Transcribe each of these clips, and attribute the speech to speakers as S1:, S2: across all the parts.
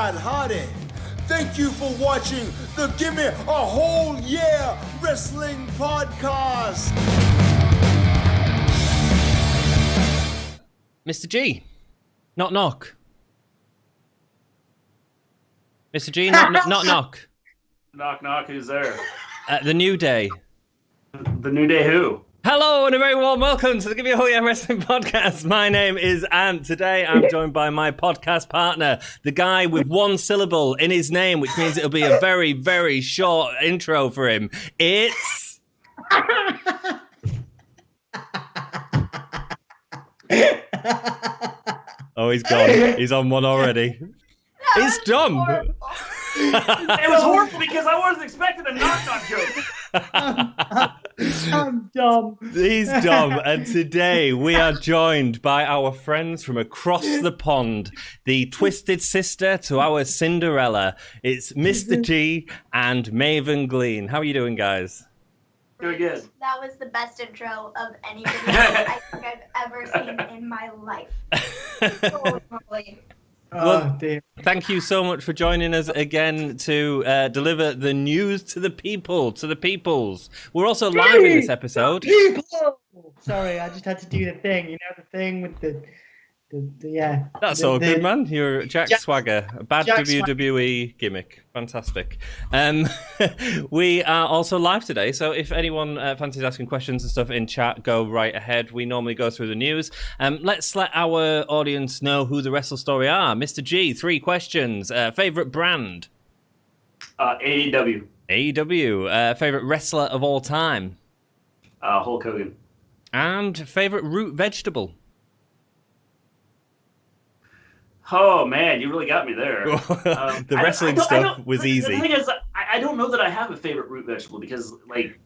S1: Matt Hardy. Thank you for watching the Gimme a Hull Yeah Wrestling Podcast.
S2: Mr. G, knock knock. Mr. G, knock knock.
S3: Knock knock, who's there?
S2: The New Day.
S3: The New Day who?
S2: Hello and a very warm welcome to the Gimme A Hull Yeah Wrestling Podcast. My name is Ant. Today I'm joined by my podcast partner, the guy with one syllable in his name, which means it'll be a very, very short intro for him. It's... Oh, he's gone. He's on one already. It's dumb.
S3: It was horrible because I wasn't expecting a knock-knock joke.
S4: I'm dumb.
S2: He's dumb. And today we are joined by our friends from across the pond, the twisted sister to our Cinderella. It's Mr. G and Maven Glean. How are you doing, guys?
S3: Doing good.
S5: That was the best intro of any video I think I've ever seen in my life. Totally.
S2: Well,
S4: Dear.
S2: thank you so much for joining us again to deliver the news to the people, to the peoples. We're also live in this episode.
S4: People! Sorry, I just had to do the thing. You know, the thing with the yeah.
S2: That's
S4: the,
S2: all good, man. You're Jack Swagger. A bad
S4: Jack
S2: WWE gimmick. Fantastic. We are also live today, so if anyone fancies asking questions and stuff in chat, go right ahead. We normally go through the news. Let's let our audience know who the WrestleStory are. Mr. G, 3 questions. Favorite brand?
S3: AEW.
S2: AEW. Favorite wrestler of all time?
S3: Hulk Hogan.
S2: And favorite root vegetable?
S3: Oh man, you really got me there.
S2: The wrestling stuff was easy.
S3: The thing is, I don't know that I have a favorite root vegetable because, like,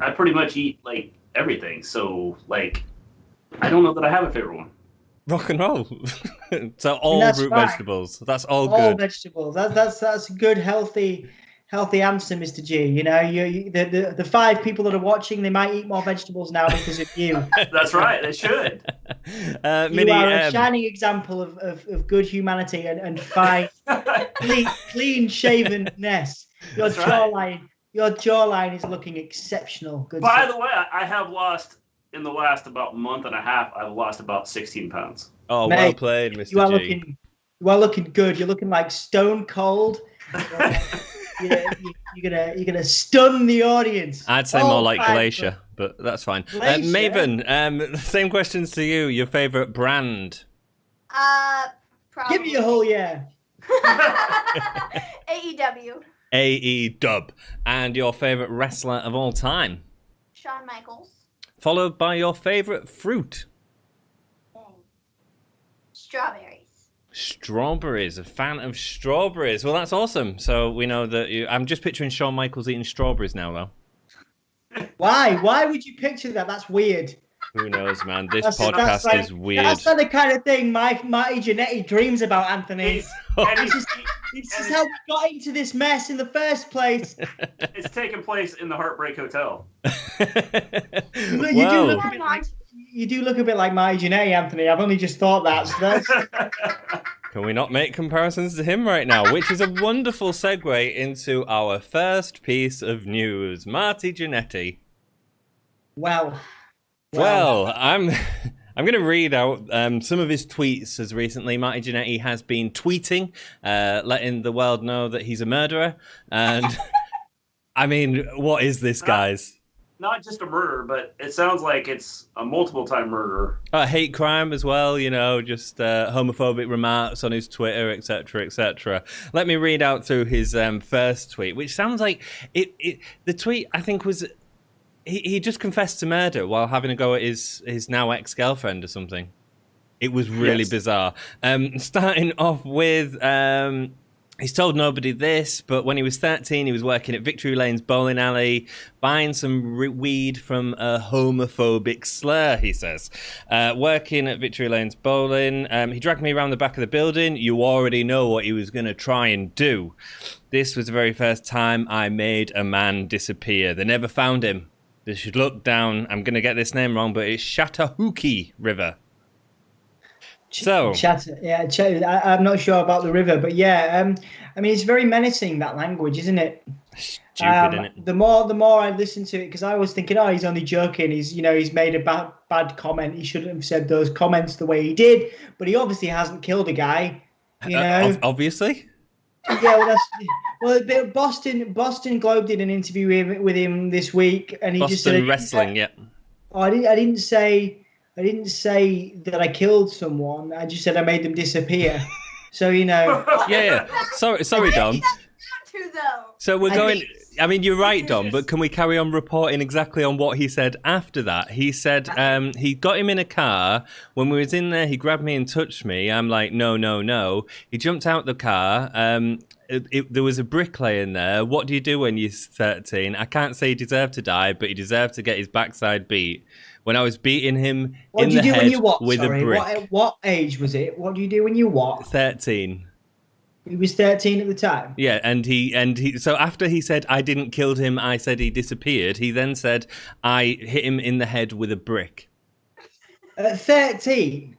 S3: I pretty much eat like everything. So, like, I don't know that I have a favorite one.
S2: Rock and roll. So all root vegetables. That's all good.
S4: All vegetables. That's a good, healthy answer, Mr. G. You know, the 5 people that are watching, they might eat more vegetables now because of you.
S3: That's right. They should.
S4: You are a shining example of good humanity and fine, clean shavenness. Your jawline is looking exceptional. Good.
S3: By the way, I have lost in the last about month and a half. I've lost about 16 pounds.
S2: Oh,
S4: Mate,
S2: well played, Mr. G.
S4: You are looking good. You're looking like stone cold. You're gonna stun the audience.
S2: I'd say more like Glacier, but that's fine. Maven, same questions to you. Your favorite brand?
S5: Probably.
S4: Give me a Hull Yeah.
S5: AEW.
S2: AE-Dub. And your favorite wrestler of all time?
S5: Shawn Michaels.
S2: Followed by your favorite fruit?
S5: Strawberries.
S2: Strawberries. A fan of strawberries. Well, that's awesome. So we know that I'm just picturing Shawn Michaels eating strawberries now, though.
S4: Why? Why would you picture that? That's weird.
S2: Who knows, man? This podcast is weird.
S4: That's not the kind of thing Marty Jannetty dreams about, Anthony. This is how we got into this mess in the first place.
S3: It's taking place in the Heartbreak Hotel.
S4: You do look a bit like Marty Jannetty, Anthony. I've only just thought that. So
S2: Can we not make comparisons to him right now? Which is a wonderful segue into our first piece of news. Marty Jannetty.
S4: Well,
S2: I'm going to read out some of his tweets as recently. Marty Jannetty has been tweeting, letting the world know that he's a murderer. And, I mean, what is this, guys?
S3: Not just a murder, but it sounds like it's a multiple-time murderer.
S2: Hate crime as well, you know, just homophobic remarks on his Twitter, etc., etc. Let me read out through his first tweet, which sounds like the tweet, I think, was... He just confessed to murder while having a go at his now ex-girlfriend or something. It was really bizarre. Starting off with, he's told nobody this, but when he was 13, he was working at Victory Lane's bowling alley, buying some weed from a homophobic slur, he says. Working at Victory Lane's bowling, he dragged me around the back of the building. You already know what he was going to try and do. This was the very first time I made a man disappear. They never found him. They should look down. I'm going to get this name wrong, but it's Chattahoochee River.
S4: I'm not sure about the river, but yeah, I mean, it's very menacing, that language, isn't it?
S2: Stupid, isn't it?
S4: The more I listen to it, because I was thinking, oh, he's only joking. He's made a bad comment. He shouldn't have said those comments the way he did. But he obviously hasn't killed a guy.
S2: Obviously.
S4: Yeah, well, Boston Globe did an interview with him this week, and he
S2: Boston
S4: just said,
S2: Wrestling, yeah.
S4: Oh, I didn't say that I killed someone. I just said I made them disappear. So
S2: Yeah. Sorry, Dom. So we're going. I mean, you're right, Dom. But can we carry on reporting exactly on what he said after that? He said he got him in a car. When we was in there, he grabbed me and touched me. I'm like, no. He jumped out the car. There was a bricklayer in there. What do you do when you're 13? I can't say he deserved to die, but he deserved to get his backside beat. When I was beating him in the head with a brick.
S4: What age was it? What do you do when you what?
S2: 13.
S4: He was 13 at the time.
S2: Yeah, and he. So after he said I didn't kill him, I said he disappeared. He then said I hit him in the head with a brick.
S4: At 13,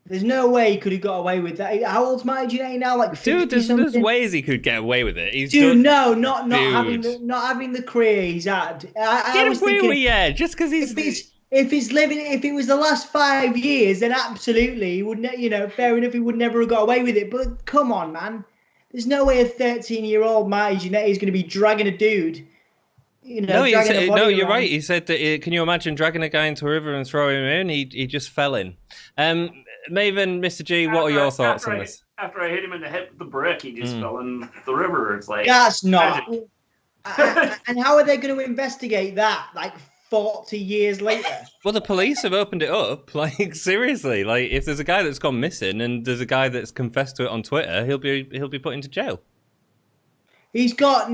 S4: there's no way he could have got away with that. How old's Marty Jannetty now? Like 50
S2: dude, there's
S4: something?
S2: ways he could get away with it.
S4: Not having the career he's had. I was thinking,
S2: just because he's.
S4: If it was the last 5 years, then absolutely, he would. Fair enough, he would never have got away with it. But come on, man, there's no way a 13-year-old Marty Jannetty is going to be dragging a dude.
S2: You're right. He said that. Can you imagine dragging a guy into a river and throwing him in? He just fell in. Maven, Mr. G, what are your thoughts on this?
S3: After I hit him in the head with the brick, he just fell in the river. It's like
S4: that's not. And how are they going to investigate that? Like 40 years later.
S2: Well, the police have opened it up. Like, seriously, like if there's a guy that's gone missing and there's a guy that's confessed to it on Twitter, he'll be put into jail.
S4: He's got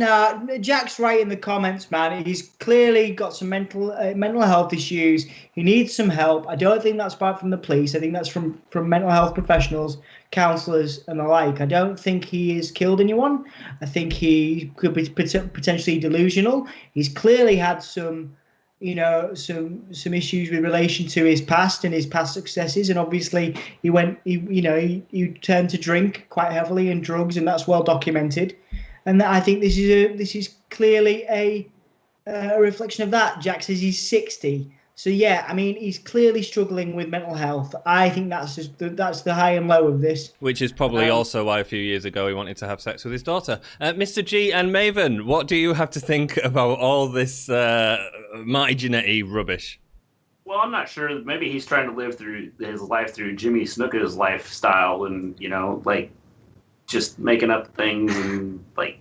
S4: Jack's right in the comments, man. He's clearly got some mental health issues. He needs some help. I don't think that's from the police. I think that's from mental health professionals, counsellors, and the like. I don't think he has killed anyone. I think he could be potentially delusional. He's clearly had some issues with relation to his past and his past successes, and obviously he turned to drink quite heavily and drugs, and that's well documented. And I think this is clearly a reflection of that. Jack says he's 60, so yeah, I mean he's clearly struggling with mental health. I think that's the high and low of this.
S2: Which is probably also why a few years ago he wanted to have sex with his daughter. Mr. G and Maven, what do you have to think about all this Marty Jannetty rubbish?
S3: Well, I'm not sure. Maybe he's trying to live through his life through Jimmy Snuka's lifestyle, and just making up things and like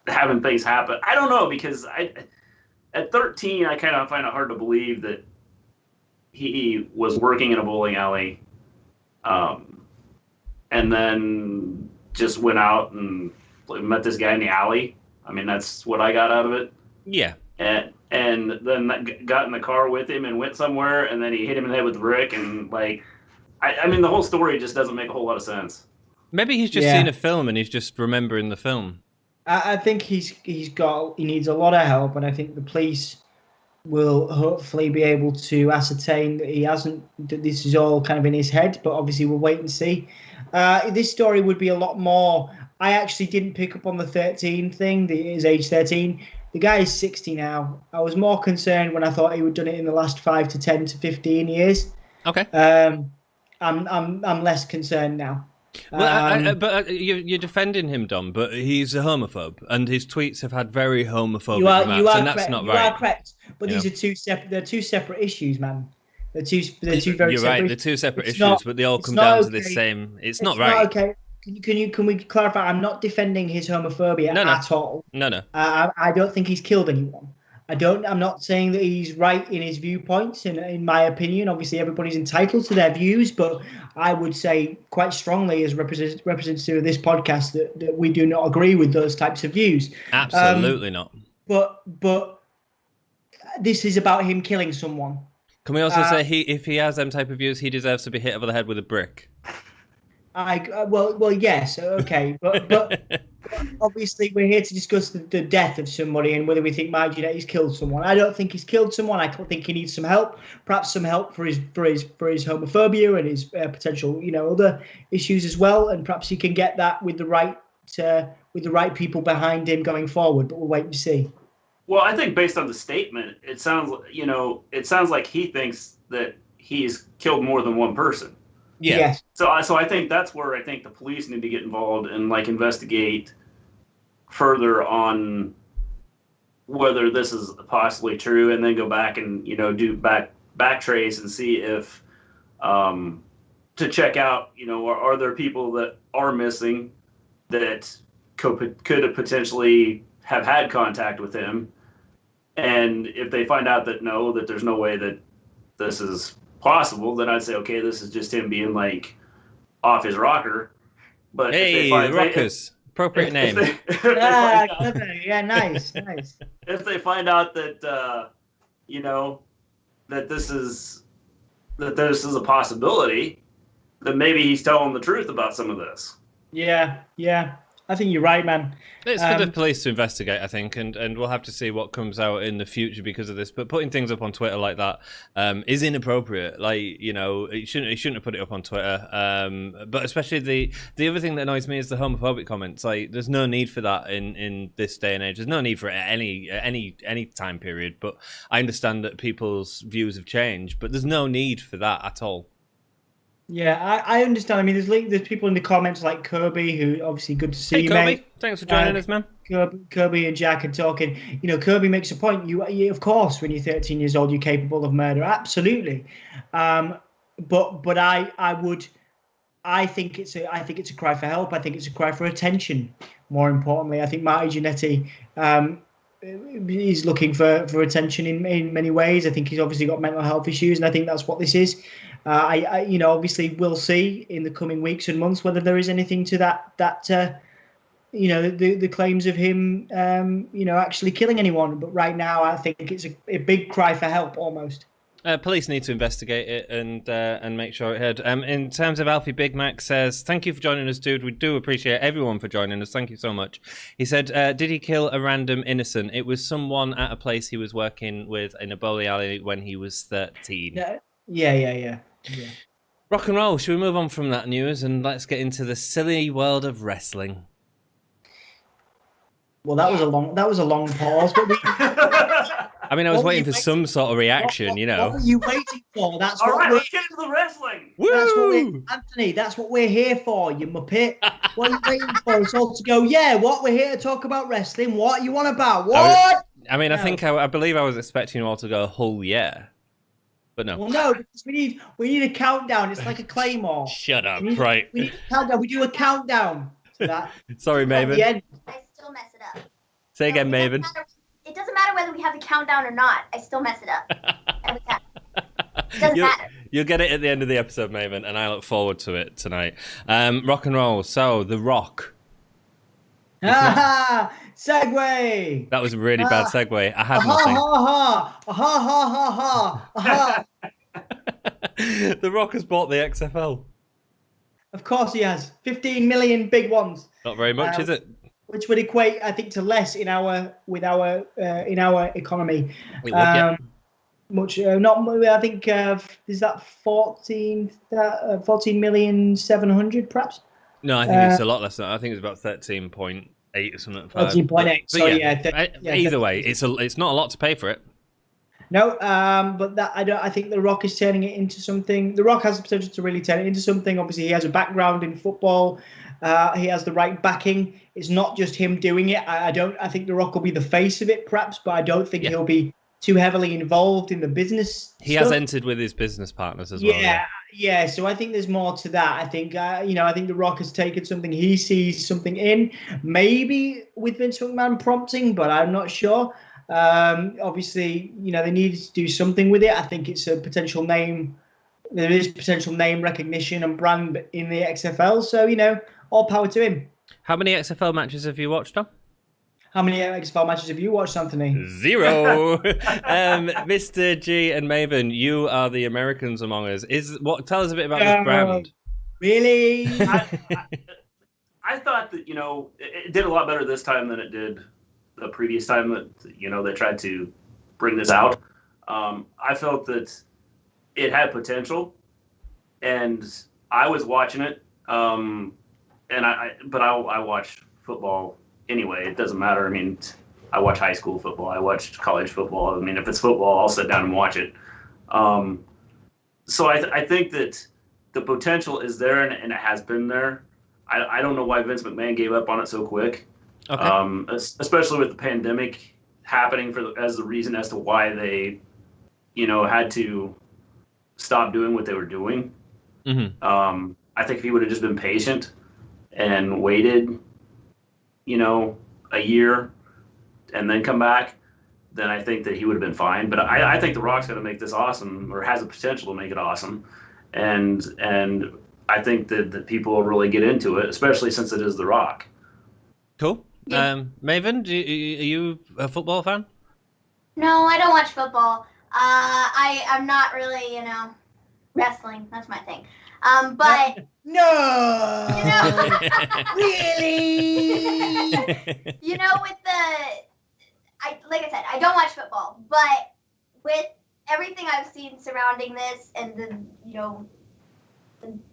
S3: having things happen. I don't know, because at 13, I kind of find it hard to believe that he was working in a bowling alley, and then just went out and met this guy in the alley. I mean, that's what I got out of it.
S2: Yeah.
S3: And then got in the car with him and went somewhere, and then he hit him in the head with a brick, and I mean, the whole story just doesn't make a whole lot of sense.
S2: Maybe he's just seen a film and he's just remembering the film.
S4: I think he needs a lot of help, and I think the police will hopefully be able to ascertain that this is all kind of in his head, but obviously we'll wait and see. This story would be a lot more. I actually didn't pick up on the 13 thing, his age 13. The guy is 60 now. I was more concerned when I thought he would done it in the last 5 to 10 to 15 years.
S2: Okay.
S4: I'm less concerned now.
S2: Well, but you're defending him, Dom, but he's a homophobe, and his tweets have had very homophobic remarks, and that's not right.
S4: You are correct, but these are two separate issues, man. They're two very separate.
S2: You're right. They're two separate issues, but they all come down to the same. It's not right.
S4: Okay. Can we clarify? I'm not defending his homophobia at all.
S2: No.
S4: I don't think he's killed anyone. I'm not saying that he's right in his viewpoints, in my opinion. Obviously, everybody's entitled to their views, but I would say quite strongly as representative of this podcast that we do not agree with those types of views.
S2: Absolutely not.
S4: But this is about him killing someone.
S2: Can we also say if he has them type of views, he deserves to be hit over the head with a brick?
S4: Well, yes, okay, but Obviously, we're here to discuss the death of somebody and whether we think Marty Jannetty's killed someone. I don't think he's killed someone. I think he needs some help, perhaps some help for his homophobia and his potential, other issues as well. And perhaps he can get that with the right people behind him going forward. But we'll wait and see.
S3: Well, I think based on the statement, it sounds like he thinks that he's killed more than one person.
S2: Yeah.
S4: Yes.
S3: So I think that's where I think the police need to get involved and investigate further on whether this is possibly true, and then go back and do back trace and see if to check out are there people that are missing that could have potentially have had contact with him, and if they find out that that there's no way that this is possible, then I'd say, okay, this is just him being off his rocker. But
S2: hey, Rockers, appropriate name.
S4: Yeah, nice.
S3: If they find out that that this is a possibility, then maybe he's telling the truth about some of this.
S4: Yeah. I think you're right, man.
S2: It's for the police to investigate, I think, and we'll have to see what comes out in the future because of this. But putting things up on Twitter like that is inappropriate. He shouldn't have put it up on Twitter. But especially the other thing that annoys me is the homophobic comments. There's no need for that in this day and age. There's no need for it at any time period. But I understand that people's views have changed, but there's no need for that at all.
S4: Yeah, I understand. I mean, there's people in the comments like Kirby, who obviously good to see you,
S2: Kirby.
S4: mate.
S2: Thanks for joining us, man.
S4: Kirby and Jack are talking. Kirby makes a point. You of course, when you're 13 years old, you're capable of murder. Absolutely. But I think it's a cry for help. I think it's a cry for attention. More importantly, I think Marty Jannetty is looking for attention in many ways. I think he's obviously got mental health issues, and I think that's what this is. I obviously we'll see in the coming weeks and months whether there is anything to that the claims of him actually killing anyone. But right now, I think it's a big cry for help almost.
S2: Police need to investigate it and make sure it heard. In terms of Alfie Big Mac says, thank you for joining us, dude. We do appreciate everyone for joining us. Thank you so much. He said, did he kill a random innocent? It was someone at a place he was working with in a bowling alley when he was 13.
S4: Yeah.
S2: Rock and roll. Should we move on from that news and let's get into the silly world of wrestling?
S4: Well, that was a long pause, but
S2: I mean, I was waiting for some sort of reaction,
S4: What were you waiting for? That's
S3: all
S4: what
S3: right. Let's get into the wrestling.
S2: Woo!
S4: Anthony, that's what we're here for, you muppet. What are you waiting for? It's all to go, yeah, what? We're here to talk about wrestling. What are you on about? What?
S2: I believe I was expecting you all to go, Hull Yeah. But no.
S4: Well, no, because we need a countdown. It's like a claymore.
S2: Shut up,
S4: right. We need a countdown. We do a countdown to that.
S2: Sorry, Maven.
S5: I still mess it up.
S2: Say again, Maven.
S5: It doesn't matter whether we have the countdown or not. I still mess it up. Every time. It doesn't matter.
S2: You'll get it at the end of the episode, Maven, and I look forward to it tonight. Rock and roll. So, The Rock.
S4: Segue.
S2: That was a really bad segue. I had nothing. The Rock has bought the XFL.
S4: Of course he has. 15 million big ones.
S2: Not very much, is it?
S4: Which would equate, I think, to less in our economy.
S2: It would, yeah.
S4: Much not. I think is that 14,700,000 perhaps.
S2: No, I think it's a lot less than that. I think it's about 13.8 or something.
S4: 13.8. So
S2: either way, it's not a lot to pay for it.
S4: No, but that I think The Rock is turning it into something. The Rock has the potential to really turn it into something. Obviously, he has a background in football. He has the right backing. It's not just him doing it. I think The Rock will be the face of it, perhaps, but I don't think he'll be too heavily involved in the business.
S2: He has entered with his business partners as well.
S4: Yeah. So I think there's more to that. I think I think The Rock has taken something he sees something in, maybe with Vince McMahon prompting, but I'm not sure. Obviously, they need to do something with it. I think it's a potential name. There is potential name recognition and brand in the XFL. So all power to him.
S2: How many XFL matches have you watched, Tom?
S4: How many XFL matches have you watched, Anthony?
S2: 0. Mr. G and Maven, you are the Americans among us. Tell us a bit about this brand.
S4: Really?
S3: I thought that, it did a lot better this time than it did the previous time that, they tried to bring this out. I felt that it had potential, and I was watching it. But I watch football anyway. It doesn't matter. I mean, I watch high school football. I watch college football. I mean, if it's football, I'll sit down and watch it. So I think that the potential is there, and it has been there. I don't know why Vince McMahon gave up on it so quick. Okay. Especially with the pandemic happening as the reason as to why they, had to stop doing what they were doing. Mm-hmm. I think if he would have just been patient and waited, a year and then come back, then I think that he would have been fine. But I think The Rock's going to make this awesome, or has the potential to make it awesome. And I think that people will really get into it, especially since it is The Rock.
S2: Cool. Maven, are you a football fan?
S5: No, I don't watch football. I'm not really, wrestling. That's my thing. But
S4: no,
S5: really, with like I said, I don't watch football, but with everything I've seen surrounding this and the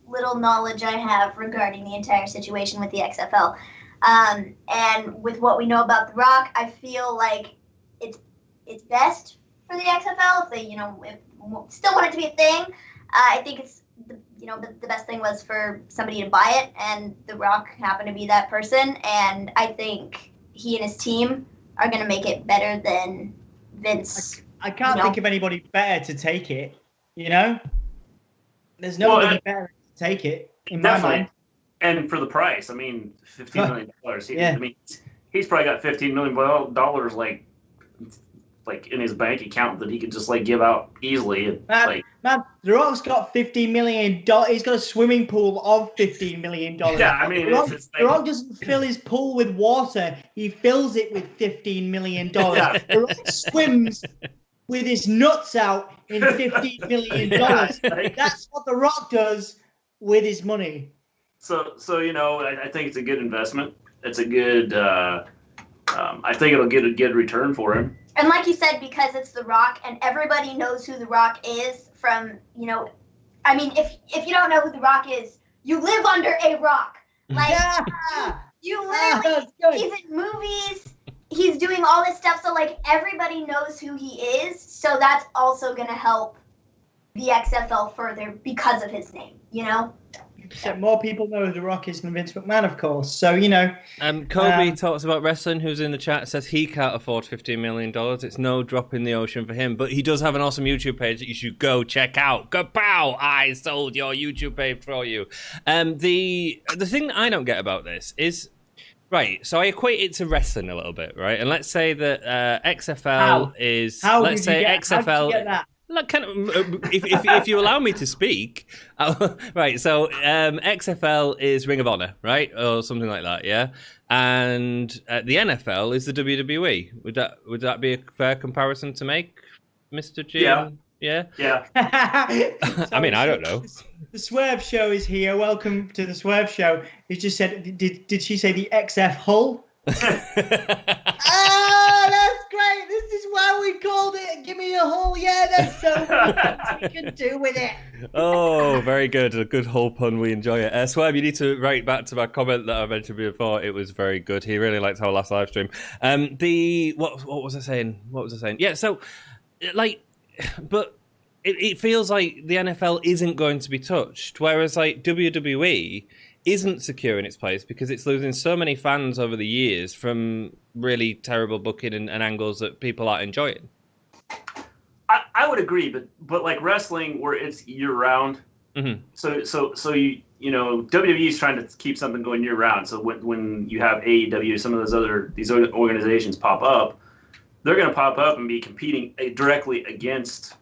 S5: little knowledge I have regarding the entire situation with the XFL, and with what we know about The Rock, I feel like it's best for the XFL if they, still want it to be a thing. I think it's the best thing was for somebody to buy it, and The Rock happened to be that person, and I think he and his team are going to make it better than Vince.
S4: I can't think of anybody better to take it, There's nobody better to take it, in my mind.
S3: And for the price, I mean, $15 million. I mean, he's probably got $15 million like in his bank account that he could just give out easily.
S4: Man, The Rock's got $15 million. He's got a swimming pool of $15 million.
S3: Yeah, I mean,
S4: The Rock doesn't fill his pool with water. He fills it with $15 million. Yeah. The Rock swims with his nuts out in $15 million. That's what The Rock does with his money.
S3: So I think it's a good investment. It's a good. I think it'll get a good return for him.
S5: And like you said, because it's The Rock, and everybody knows who The Rock is from, I mean, if you don't know who The Rock is, you live under a rock. You literally, he's in movies, he's doing all this stuff, so, everybody knows who he is, so that's also going to help the XFL further because of his name,
S4: Except more people know who The Rock is than Vince McMahon, of course. So,
S2: Kobe talks about wrestling, who's in the chat, says he can't afford $15 million. It's no drop in the ocean for him. But he does have an awesome YouTube page that you should go check out. Kapow! I sold your YouTube page for you. The thing that I don't get about this is, right, so I equate it to wrestling a little bit, right? And let's say that XFL is...
S4: How did you get that?
S2: Look, if you allow me to speak, right? So XFL is Ring of Honor, right, or something like that, yeah. And the NFL is the WWE. Would that be a fair comparison to make, Mr. G? Yeah. I mean, I don't know.
S4: The Swerve Show is here. Welcome to the Swerve Show. He just said, did she say the XF Hull? That's great. This is why we called it Gimme A Hull Yeah. There's so much we can do with it.
S2: Oh, very good. A good Hull pun. We enjoy it. Swerve, you need to write back to my comment that I mentioned before. It was very good. He really liked our last live stream. What was I saying? Yeah, so, but it feels like the NFL isn't going to be touched, whereas, WWE isn't secure in its place because it's losing so many fans over the years from really terrible booking and angles that people aren't enjoying.
S3: I would agree, but wrestling where it's year round. Mm-hmm. So you WWE is trying to keep something going year round. So when you have AEW, some of these organizations pop up, they're going to pop up and be competing directly against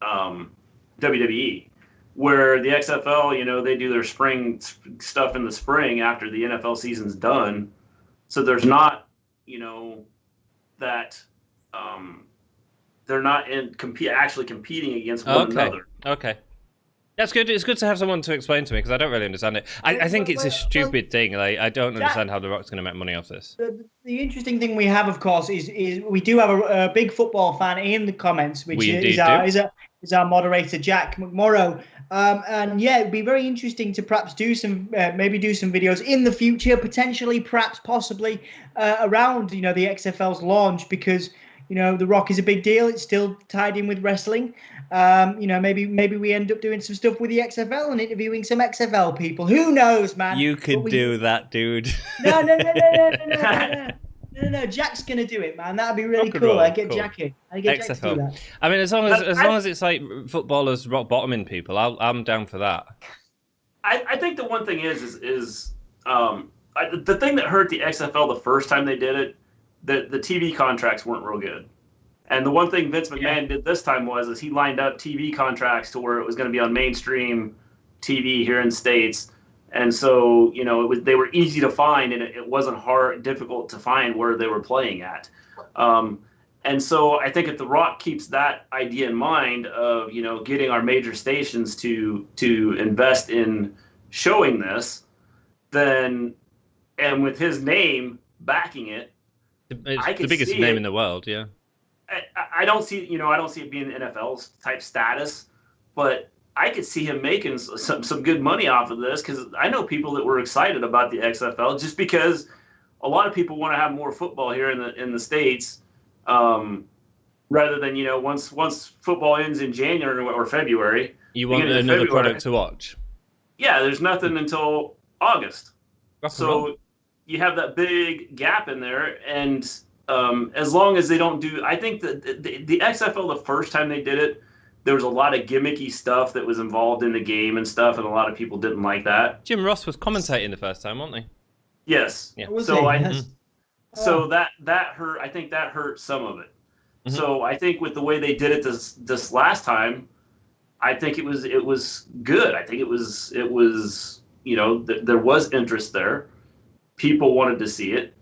S3: WWE. Where the XFL, they do their spring stuff in the spring after the NFL season's done. So there's not, that they're not actually competing against one another.
S2: Okay. That's good. It's good to have someone to explain to me because I don't really understand it. I think it's a stupid thing. Like, I don't understand how The Rock's going to make money off this.
S4: The interesting thing we have, of course, is we do have a big football fan in the comments, which is our moderator, Jack McMorrow. And yeah, it'd be very interesting to perhaps do some videos in the future, potentially, perhaps, possibly around, the XFL's launch, because, The Rock is a big deal. It's still tied in with wrestling. Maybe we end up doing some stuff with the XFL and interviewing some XFL people. Who knows, man?
S2: You could do that, dude.
S4: No. Jack's gonna do it, man. That'd be really cool. I get Jack in. I get Jack to do that.
S2: I mean, as long as it's like footballers rock bottoming people, I'm down for that.
S3: I think the one thing is the thing that hurt the XFL the first time they did it, the TV contracts weren't real good. And the one thing Vince McMahon did this time was he lined up TV contracts to where it was going to be on mainstream TV here in the States. And so, they were easy to find, and it wasn't difficult to find where they were playing at. And so I think if The Rock keeps that idea in mind of, getting our major stations to invest in showing this, then, and with his name backing it,
S2: it's the biggest name in the world, yeah.
S3: I don't see it being NFL's type status, but I could see him making some good money off of this, because I know people that were excited about the XFL just because a lot of people want to have more football here in the States, rather than once football ends in January or February.
S2: You want another product to watch.
S3: Yeah, there's nothing until August, so you have that big gap in there, and as long as they don't do, I think that the XFL, the first time they did it, there was a lot of gimmicky stuff that was involved in the game and stuff, and a lot of people didn't like that.
S2: Jim Ross was commentating the first time, wasn't he?
S3: Yes. Yeah. So that hurt. I think that hurt some of it. Mm-hmm. So I think with the way they did it this last time, I think it was good. I think it was there was interest there. People wanted to see it.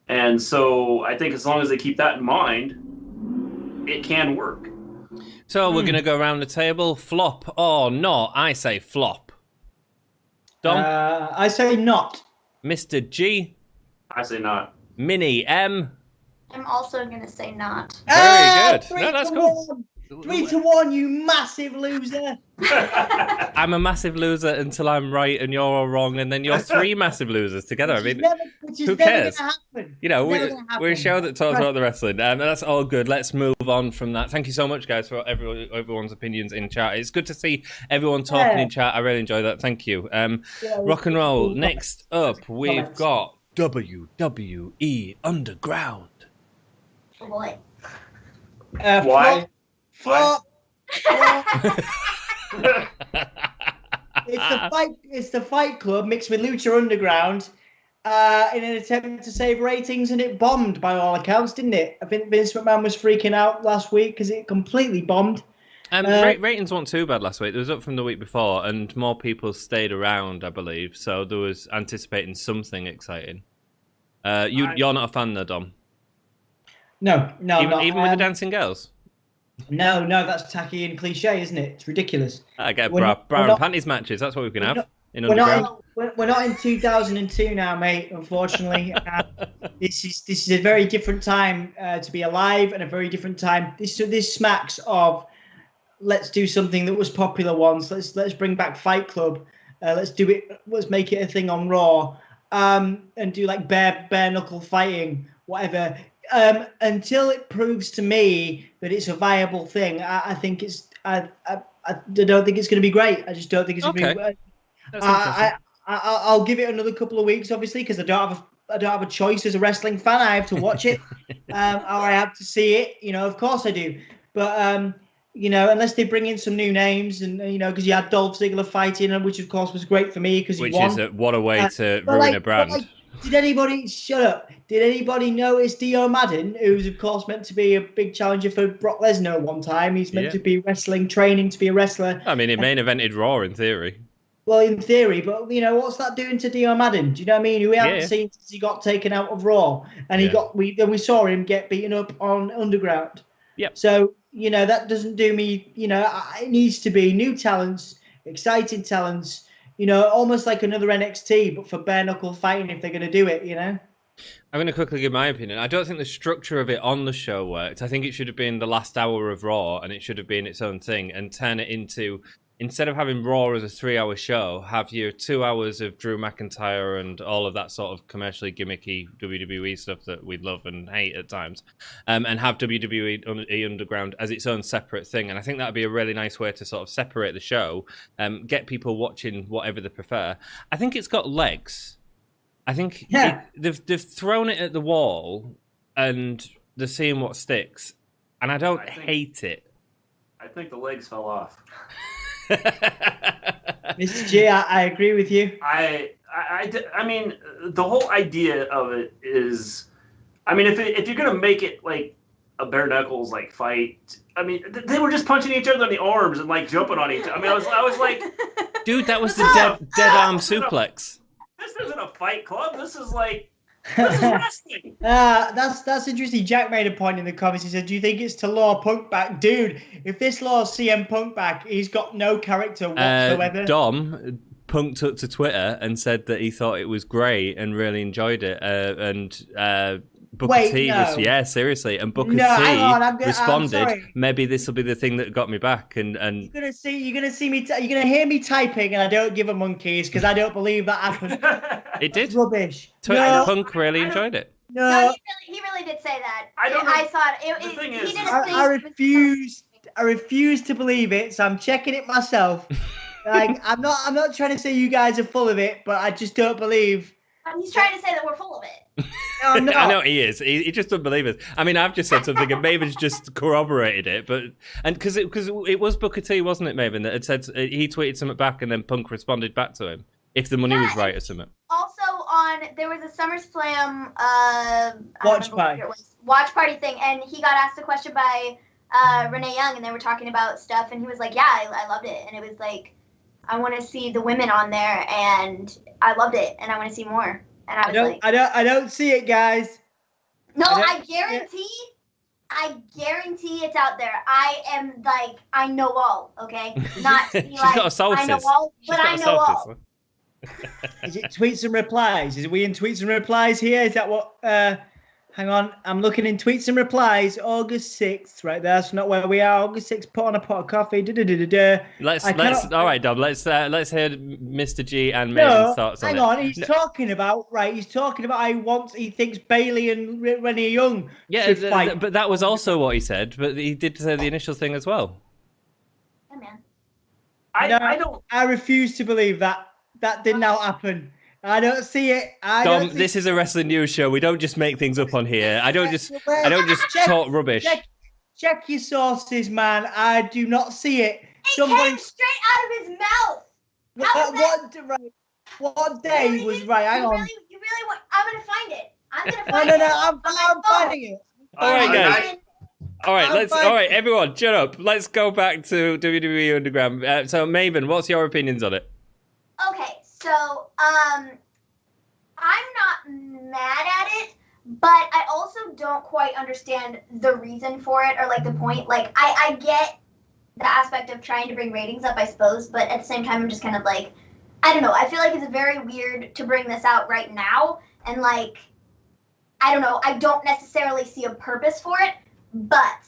S3: And so I think as long as they keep that in mind, it can work.
S2: So we're going to go around the table. Flop or not? I say flop. Dom?
S4: I say not.
S2: Mr. G?
S3: I say not.
S2: Minnie M?
S5: I'm also going to say not.
S2: Very good. No, that's cool.
S4: 3-1, you massive loser.
S2: I'm a massive loser until I'm right and you're all wrong, and then you're three massive losers together. I mean, who cares? We're a show that talks about the wrestling. That's all good. Let's move on from that. Thank you so much, guys, for everyone's opinions in chat. It's good to see everyone talking in chat. I really enjoy that. Thank you. Rock and roll. Next up, we've got WWE Underground.
S5: Oh boy.
S3: Why?
S4: Flop. It's the Fight Club mixed with Lucha Underground in an attempt to save ratings, and it bombed by all accounts, didn't it? I think Vince McMahon was freaking out last week because it completely bombed.
S2: Ratings weren't too bad last week. It was up from the week before, and more people stayed around, I believe. So there was anticipating something exciting. You're not a fan, though, Dom?
S4: No,
S2: even with the dancing girls.
S4: No, that's tacky and cliche, isn't it? It's ridiculous.
S2: I get bra and panties matches. That's what we can have in Underground.
S4: We're not in 2002 now, mate. Unfortunately, this is a very different time to be alive, and a very different time. This smacks of let's do something that was popular once. Let's bring back Fight Club. Let's do it. Let's make it a thing on Raw, and do like bare knuckle fighting, whatever. Until it proves to me that it's a viable thing, I think it's. I don't think it's going to be great. I just don't think it's going to be great. I'll give it another couple of weeks, obviously, because I don't have a choice as a wrestling fan. I have to watch it, or I have to see it. Of course I do. But unless they bring in some new names, and because you had Dolph Ziggler fighting, which of course was great for me because he won.
S2: What a way to ruin a brand.
S4: Did anybody notice Dio Madden, who's of course meant to be a big challenger for Brock Lesnar one time? He's meant to be training to be a wrestler.
S2: I mean, it main evented Raw in theory.
S4: Well, in theory, but what's that doing to Dio Madden? Do you know what I mean? Who we haven't seen since he got taken out of Raw, and we saw him get beaten up on Underground.
S2: Yep.
S4: So that doesn't do me. It needs to be new talents. exciting talents. Almost like another NXT, but for bare knuckle fighting if they're going to do it.
S2: I'm going to quickly give my opinion. I don't think the structure of it on the show worked. I think it should have been the last hour of Raw, and it should have been its own thing, and turn it into, instead of having Raw as a 3-hour show, have your 2 hours of Drew McIntyre and all of that sort of commercially gimmicky WWE stuff that we love and hate at times, and have WWE Underground as its own separate thing. And I think that would be a really nice way to sort of separate the show, get people watching whatever they prefer. I think it's got legs. I think they've thrown it at the wall and they're seeing what sticks. And I don't hate it.
S3: I think the legs fell off.
S4: Mr. J, I agree with you.
S3: I mean, the whole idea of it is, I mean, if you're gonna make it like a bare knuckles like fight, I mean, they were just punching each other in the arms and like jumping on each other. I mean, I was like,
S2: dude, that was the dead arm suplex.
S3: This isn't a fight club. This is wrestling.
S4: That's interesting. Jack made a point in the comments. He said, "Do you think it's to lure Punk back, dude? If this lures CM Punk back, he's got no character whatsoever."
S2: Dom Punk took to Twitter and said that he thought it was great and really enjoyed it, and Booker T was seriously, and Booker T responded, "Maybe this will be the thing that got me back." And you're gonna
S4: hear me typing, and I don't give a monkeys because I don't believe that happened.
S2: It did.
S4: It's rubbish.
S2: Punk really enjoyed it.
S5: No, he really did say that. I thought
S4: I refuse to believe it, so I'm checking it myself. Like I'm not trying to say you guys are full of it, but I just don't believe.
S5: He's trying to say that we're full of it.
S4: No,
S2: I know he is. He just doesn't believe it. I mean, I've just said something, and Maven's just corroborated it. Because it was Booker T, wasn't it, Maven, that had said he tweeted something back, and then Punk responded back to him if the money was right or something.
S5: Also, there was a SummerSlam
S4: watch
S5: party thing, and he got asked a question by Renee Young, and they were talking about stuff, and he was like, "Yeah, I loved it," and it was like, "I want to see the women on there, and I loved it, and I want to see more." And
S4: I don't see it, guys.
S5: No, I guarantee it's out there. I am like, I know all, okay? Not to be
S2: She's got a sources.
S5: I know all, but I know all.
S4: Is it tweets and replies? Is we in tweets and replies here? Is that what? Hang on, I'm looking in tweets and replies. August 6th, right there. That's not where we are. August 6th. Put on a pot of coffee.
S2: Let's. All right, Dom. Let's hear Mr. G and Maven's thoughts on it.
S4: Hang on. He's talking about he thinks Bailey and Renee Young should fight.
S2: But that was also what he said. But he did say the initial thing as well.
S5: Yeah, man.
S4: I refuse to believe that did not happen. I don't see it.
S2: Dom, this is a wrestling news show. We don't just make things up on here. I don't just talk rubbish.
S4: Check your sources, man. I do not see it.
S5: It came straight out of his mouth.
S4: What day was right? Hang on.
S5: You really want? I'm gonna find it.
S4: No. I'm finding it.
S2: All right, guys. All right, everyone, shut up. Let's go back to WWE Underground. So, Maven, what's your opinions on it?
S5: Okay, so I'm not mad at it, but I also don't quite understand the reason for it or like the point. Like I get the aspect of trying to bring ratings up, I suppose, but at the same time I'm just kind of like, I don't know. I feel like it's very weird to bring this out right now, and like, I don't know. I don't necessarily see a purpose for it, but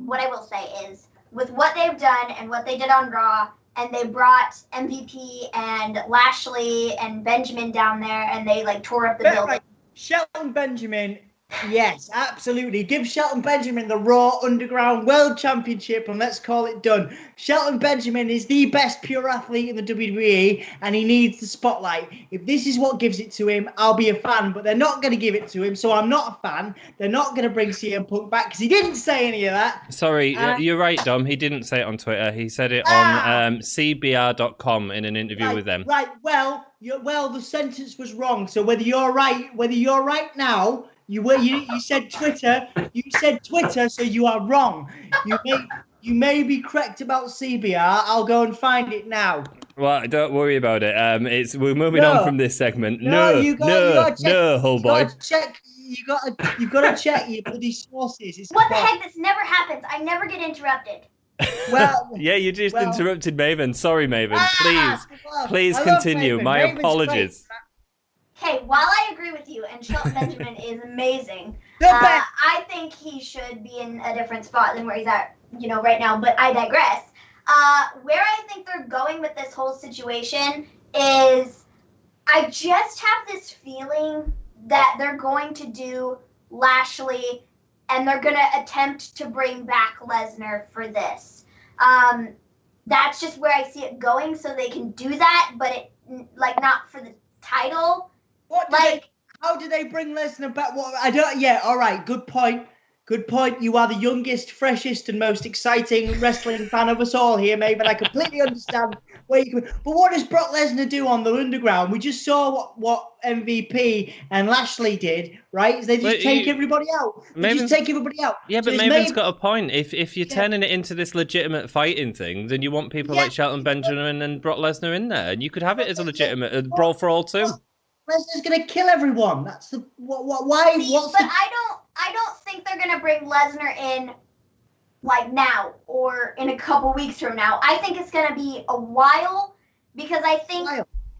S5: what I will say is with what they've done and what they did on Raw, and they brought MVP and Lashley and Benjamin down there, and they like tore up the building.
S4: Right. Shelton Benjamin, yes, absolutely. Give Shelton Benjamin the Raw Underground World Championship, and let's call it done. Shelton Benjamin is the best pure athlete in the WWE, and he needs the spotlight. If this is what gives it to him, I'll be a fan, but they're not going to give it to him, so I'm not a fan. They're not going to bring CM Punk back, because he didn't say any of that.
S2: Sorry, you're right, Dom. He didn't say it on Twitter. He said it on CBR.com in an interview with them.
S4: Right, well, the sentence was wrong, so whether you're right now, you said Twitter. You said Twitter, so you are wrong. You may be correct about CBR. I'll go and find it now.
S2: Well, don't worry about it. We're moving on from this segment. No, whole boy.
S4: You got to check your bloody sources.
S5: What the heck? This never happens. I never get interrupted.
S4: Well,
S2: yeah, you just interrupted Maven. Sorry, Maven. Please
S4: I
S2: continue.
S4: Maven.
S2: My
S4: Maven's
S2: apologies.
S5: Okay, while I agree with you, and Shelton Benjamin is amazing,
S4: The best.
S5: I think he should be in a different spot than where he's at, right now. But I digress. Where I think they're going with this whole situation is, I just have this feeling that they're going to do Lashley, and they're going to attempt to bring back Lesnar for this. That's just where I see it going, so they can do that, but not for the title.
S4: How do they bring Lesnar back? Yeah, all right, good point. Good point. You are the youngest, freshest, and most exciting wrestling fan of us all here, Maven. I completely understand where you come. But what does Brock Lesnar do on the underground? We just saw what MVP and Lashley did, right? They just take everybody out.
S2: Yeah, but Maven's got a point. If you're turning it into this legitimate fighting thing, then you want people like Shelton Benjamin and Brock Lesnar in there, and you could have it as a legitimate brawl for all too.
S4: Lesnar's gonna kill everyone. That's the why.
S5: I don't think they're gonna bring Lesnar in like now or in a couple weeks from now. I think it's gonna be a while, because I think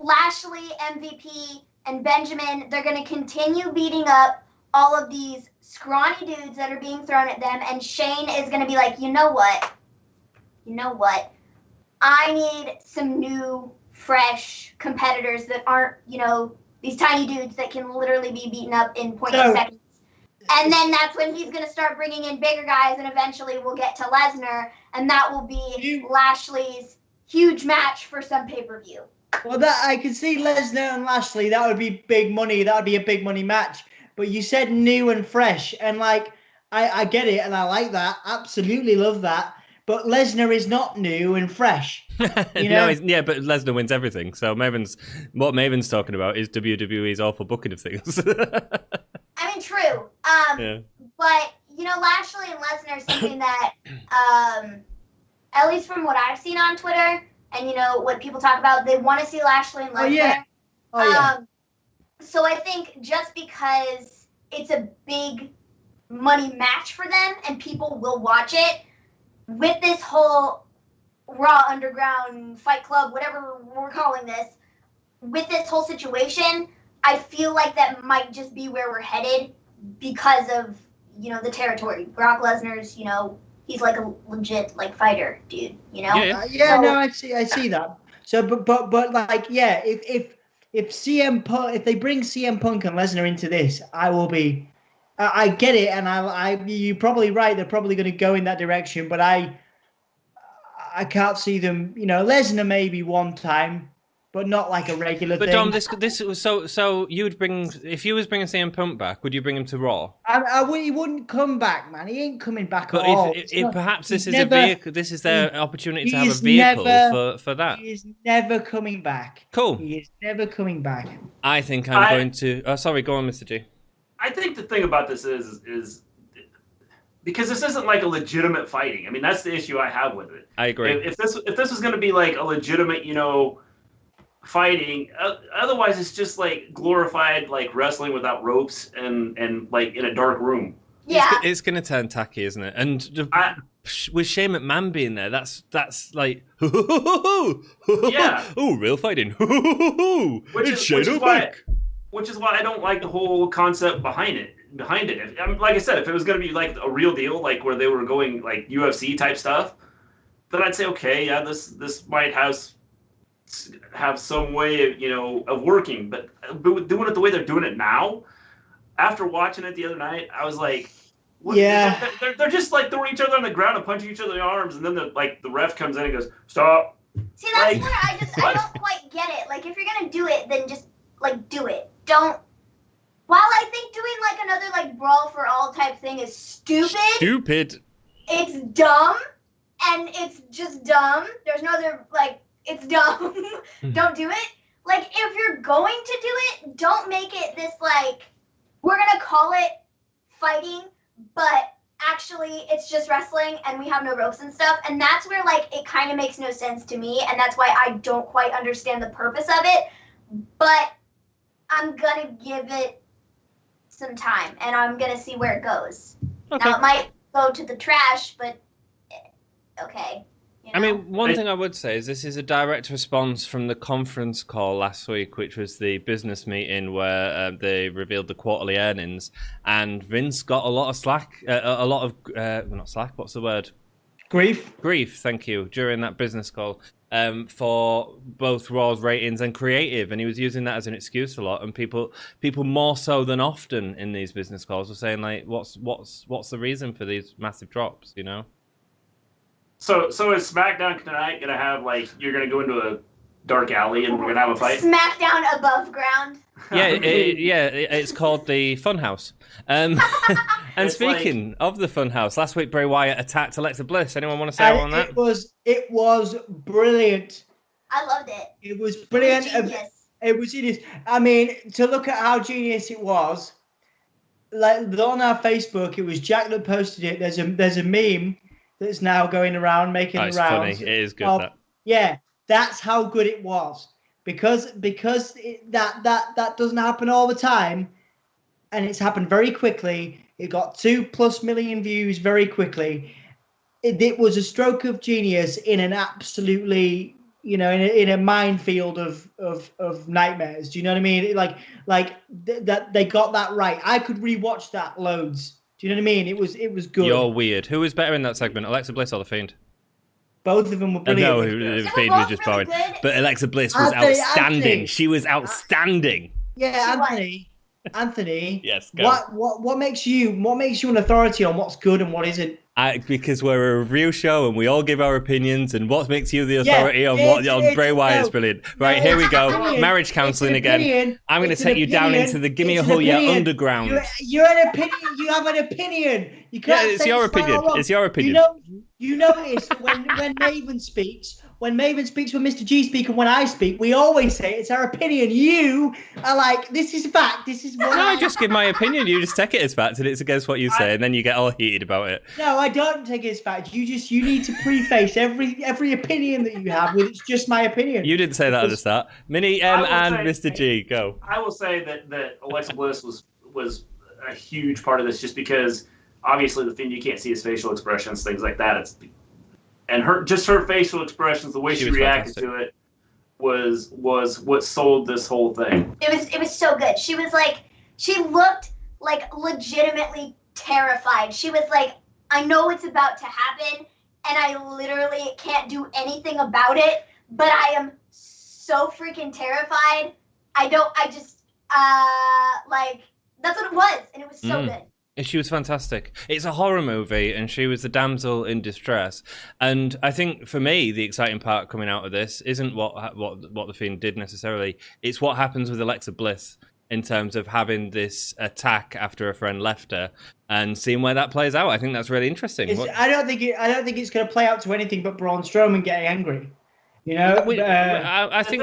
S5: Lashley, MVP, and Benjamin, they're gonna continue beating up all of these scrawny dudes that are being thrown at them, and Shane is gonna be like, you know what? I need some new, fresh competitors that aren't, these tiny dudes that can literally be beaten up in 0.8 seconds. And then that's when he's going to start bringing in bigger guys, and eventually we'll get to Lesnar, and that will be Lashley's huge match for some pay-per-view.
S4: Well, that I can see Lesnar and Lashley. That would be big money. That would be a big money match. But you said new and fresh, and I get it, and I like that. Absolutely love that. But Lesnar is not new and fresh.
S2: No, but Lesnar wins everything. So what Maven's talking about is WWE's awful booking of things.
S5: I mean, true. But Lashley and Lesnar is something that, at least from what I've seen on Twitter and what people talk about, they want to see Lashley and Lesnar. So I think just because it's a big money match for them and people will watch it, with this whole Raw Underground Fight Club, whatever we're calling this, with this whole situation, I feel like that might just be where we're headed because of, the territory. Brock Lesnar's, he's like a legit fighter, dude,
S4: I see that. So, but if CM Punk, if they bring CM Punk and Lesnar into this, I will be. I get it, and you're probably right. They're probably going to go in that direction, but I can't see them. Lesnar maybe one time, but not like a regular thing.
S2: But Dom, this was so you would bring, if you was bringing CM Punk back, would you bring him to Raw?
S4: He wouldn't come back, man. He ain't coming back
S2: at
S4: all.
S2: But perhaps this is a vehicle. This is their opportunity to have a vehicle for that.
S4: He is never coming back.
S2: Cool.
S4: He is never coming back.
S2: I think I'm going to. Oh, sorry. Go on, Mr. G.
S3: I think the thing about this is because this isn't like a legitimate fighting. I mean, that's the issue I have with it.
S2: I agree.
S3: If this was going to be like a legitimate, fighting, otherwise it's just like glorified wrestling without ropes and in a dark room.
S5: Yeah,
S2: it's going to turn tacky, isn't it? And with Shane McMahon being there, that's like,
S3: yeah,
S2: oh, real fighting,
S3: Which is why I don't like the whole concept behind it. Like I said, if it was going to be like a real deal, like where they were going like UFC type stuff, then I'd say, okay, yeah, this might have some way of of working. But doing it the way they're doing it now, after watching it the other night, I was like, what?
S4: Yeah,
S3: they're just like throwing each other on the ground and punching each other in the arms, and then the ref comes in and goes, stop.
S5: See, that's where I don't quite get it. Like, if you're gonna do it, then just do it. Don't. While I think doing another brawl for all type thing is stupid. It's dumb, and it's just dumb. There's no other it's dumb. Don't do it. If you're going to do it, don't make it this we're gonna call it fighting, but actually it's just wrestling and we have no ropes and stuff. And that's where it kind of makes no sense to me, and that's why I don't quite understand the purpose of it. But I'm gonna give it some time, and I'm gonna see where it goes. Okay. Now it might go to the trash, but okay. You know?
S2: I mean, one thing I would say is this is a direct response from the conference call last week, which was the business meeting where they revealed the quarterly earnings, and Vince got a lot of slack, not slack, what's the word? Grief, thank you, during that business call for both Raw's ratings and creative, and he was using that as an excuse a lot, and people more so than often in these business calls were saying, like, what's the reason for these massive drops, you know?
S3: So is SmackDown tonight gonna have, like, you're gonna go into a dark alley and we're gonna have a fight?
S5: SmackDown above ground.
S2: Yeah, it's called the Funhouse. And
S3: It's
S2: speaking of the Funhouse, last week Bray Wyatt attacked Alexa Bliss. Anyone want to say on that?
S4: It was brilliant.
S5: I loved it.
S4: It was brilliant. It was genius. I mean, to look at how genius it was, like on our Facebook, it was Jack that posted it. There's a meme that's now going around, making the rounds.
S2: Funny. It is good.
S4: Yeah, that's how good it was. Because that doesn't happen all the time, and it's happened very quickly. It got 2+ million views very quickly. It was a stroke of genius in an absolutely, in a minefield of nightmares. Do you know what I mean? Like that they got that right. I could rewatch that loads. Do you know what I mean? It was good.
S2: You're weird. Who was better in that segment, Alexa Bliss or The Fiend?
S4: Both of them were brilliant.
S2: No, The Fiend was just boring. But Alexa Bliss was outstanding.
S4: Anthony.
S2: She was outstanding.
S4: Yeah, Anthony.
S2: Yes, go.
S4: What makes you an authority on what's good and what isn't?
S2: Because we're a review show and we all give our opinions, and what makes you the authority on Bray Wyatt is brilliant. Right, here we go. Marriage counselling again. I'm going to take you down into the Gimme A Hull Yeah underground.
S4: You're an opinion. You have an opinion. You can't.
S2: Yeah, it's your opinion. It's your opinion.
S4: You notice when Maven speaks. When Maven speaks, when Mr. G speaks, and when I speak, we always say it's our opinion. You are like, this is fact. This is what
S2: I just give my opinion. You just take it as fact, and it's against what you say, and then you get all heated about it.
S4: No, I don't take it as fact. You need to preface every opinion that you have with it's just my opinion.
S2: You didn't say that at the start. Minnie M and Mr. G, go.
S3: I will say that Alexa Bliss was a huge part of this, just because obviously the thing you can't see his facial expressions, things like that. And her facial expressions, the way she reacted to it, was what sold this whole thing.
S5: It was so good. She looked like legitimately terrified. She was like, I know it's about to happen, and I literally can't do anything about it, but I am so freaking terrified. That's what it was, and it was so good.
S2: She was fantastic. It's a horror movie, and she was the damsel in distress. And I think for me, the exciting part coming out of this isn't what the Fiend did necessarily. It's what happens with Alexa Bliss in terms of having this attack after a friend left her and seeing where that plays out. I think that's really interesting.
S4: I don't think it's going to play out to anything but Braun Strowman getting angry. I think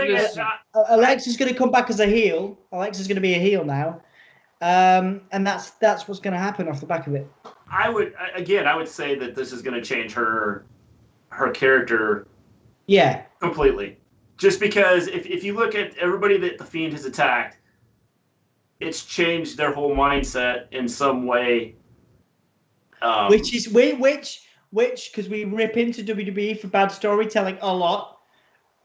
S4: Alexa's going to come back as a heel. Alexa's going to be a heel now. And that's what's going to happen off the back of it.
S3: I would say that this is going to change her character.
S4: Yeah,
S3: completely. Just because if you look at everybody that the Fiend has attacked, it's changed their whole mindset in some way.
S4: Which because we rip into WWE for bad storytelling a lot.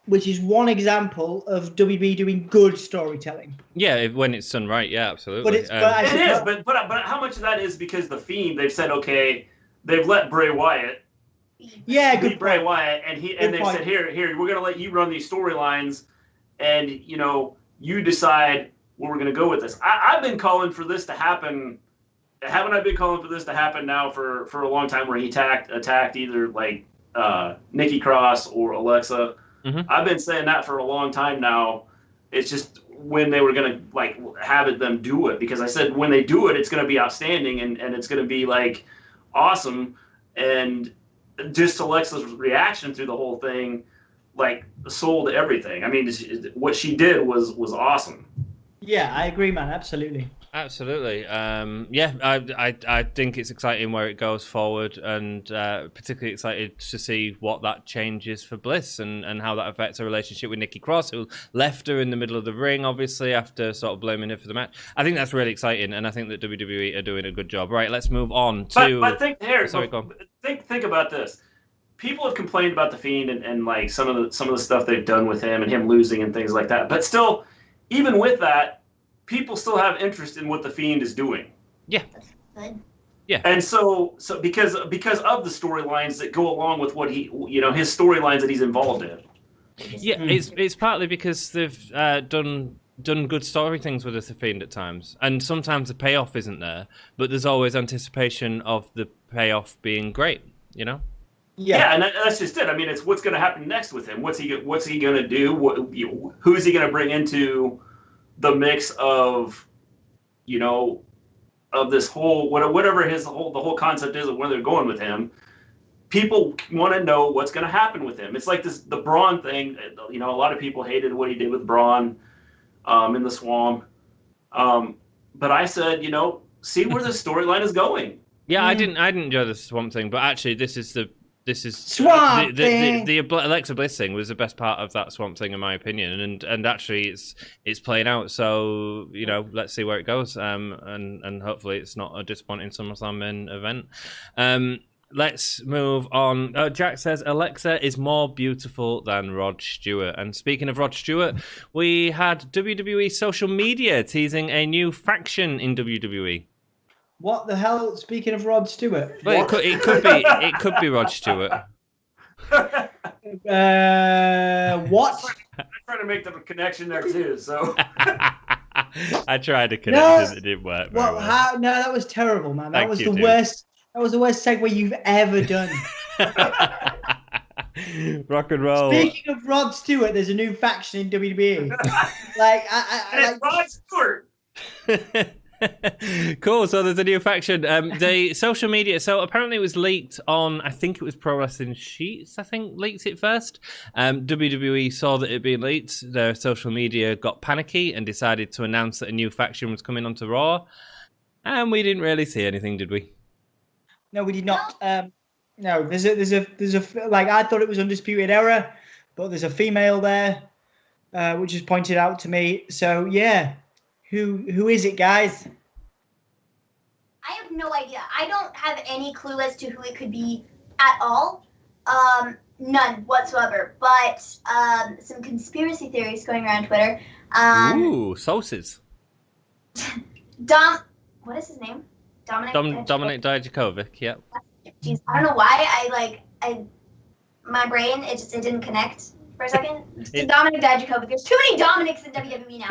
S4: Which is one example of WB doing good storytelling.
S2: Yeah, when it's done right, yeah, absolutely.
S3: But how much of that is because the Fiend, they've said, okay, they've let Bray Wyatt beat Bray Wyatt, and they've said, here, we're going to let you run these storylines, and you decide where we're going to go with this. I've been calling for this to happen. Haven't I been calling for this to happen now for a long time, where he attacked either like Nikki Cross or Alexa? Mm-hmm. I've been saying that for a long time now. It's just when they were going to have them do it, because I said when they do it, it's going to be outstanding and it's going to be like awesome. And just Alexa's reaction through the whole thing, sold everything. I mean, what she did was awesome.
S4: Yeah, I agree, man. Absolutely.
S2: I think it's exciting where it goes forward, and particularly excited to see what that changes for Bliss and how that affects her relationship with Nikki Cross, who left her in the middle of the ring, obviously, after sort of blaming her for the match. I think that's really exciting, and I think that WWE are doing a good job. Right, let's move on to...
S3: But think about this. people have complained about the Fiend and like some of the stuff they've done with him and him losing and things like that. But still, even with that, people still have interest in what the Fiend is doing.
S2: Yeah.
S5: Good.
S2: Yeah.
S3: And so because of the storylines that go along with what he, his storylines that he's involved in.
S2: Yeah, it's partly because they've done good story things with the Fiend at times, and sometimes the payoff isn't there, but there's always anticipation of the payoff being great.
S3: Yeah, and that's just it. I mean, it's what's going to happen next with him. What's he going to do? Who's he going to bring into the mix of, of this whole whatever the whole concept is of where they're going with him. People want to know what's going to happen with him. It's like the Braun thing. A lot of people hated what he did with Braun in the Swamp. But I said, see where the storyline is going.
S2: Yeah, I didn't enjoy the Swamp thing, but actually this is
S4: Swamp thing.
S2: The Alexa Bliss thing was the best part of that Swamp thing in my opinion, and actually it's playing out. So let's see where it goes, and hopefully it's not a disappointing SummerSlam main event. Let's move on. Jack says Alexa is more beautiful than Rod Stewart. And speaking of Rod Stewart, we had WWE social media teasing a new faction in WWE.
S4: What the hell? Speaking of Rod Stewart,
S2: well, it could be Rod Stewart.
S4: What?
S3: I'm trying to make the connection there too. So
S2: I tried to connect it didn't work.
S4: Well,
S2: well.
S4: No, that was terrible, man.
S2: That was
S4: the worst. That was the worst segue you've ever done.
S2: Rock and roll.
S4: Speaking of Rod Stewart, there's a new faction in WWE.
S3: Rod Stewart.
S2: Cool. So there's a new faction. The social media. So apparently it was leaked on. I think it was Pro Wrestling Sheets. I think leaked it first. WWE saw that it had been leaked. Their social media got panicky and decided to announce that a new faction was coming onto Raw. And we didn't really see anything, did we?
S4: No, we did not. No, there's a like I thought it was Undisputed Era, but there's a female there, which is pointed out to me. So yeah, who is it, guys?
S5: I have no idea. I don't have any clue as to who it could be at all. None whatsoever. But some conspiracy theories going around Twitter.
S2: Ooh, sources.
S5: What is his name?
S2: Dominic Dijakovic, yeah.
S5: Jeez, I don't know why my brain it didn't connect for a second. Dominic Dijakovic. There's too many Dominics in WWE now.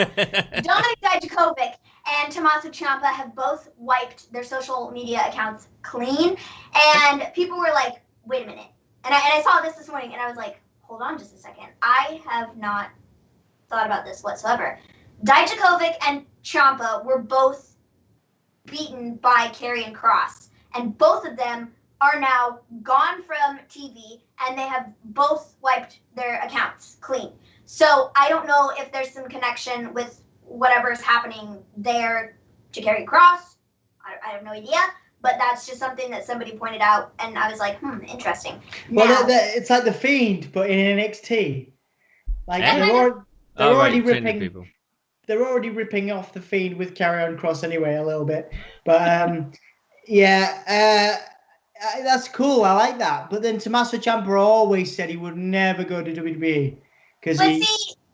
S5: Dominic Dijakovic and Tommaso Ciampa have both wiped their social media accounts clean, and people were like, "Wait a minute!" And I saw this morning, and I was like, "Hold on, just a second. I have not thought about this whatsoever." Dijakovic and Ciampa were both beaten by Karrion Kross, and both of them are now gone from TV, and they have both wiped their accounts clean. So I don't know if there's some connection with whatever's happening there to Karrion Kross. I have no idea, but that's just something that somebody pointed out, and I was like, interesting.
S4: Well, it's like the Fiend, but in NXT. Like they're already ripping people. They're already ripping off the Fiend with Karrion Kross anyway, a little bit. But that's cool. I like that. But then Tommaso Ciampa always said he would never go to WWE
S5: see,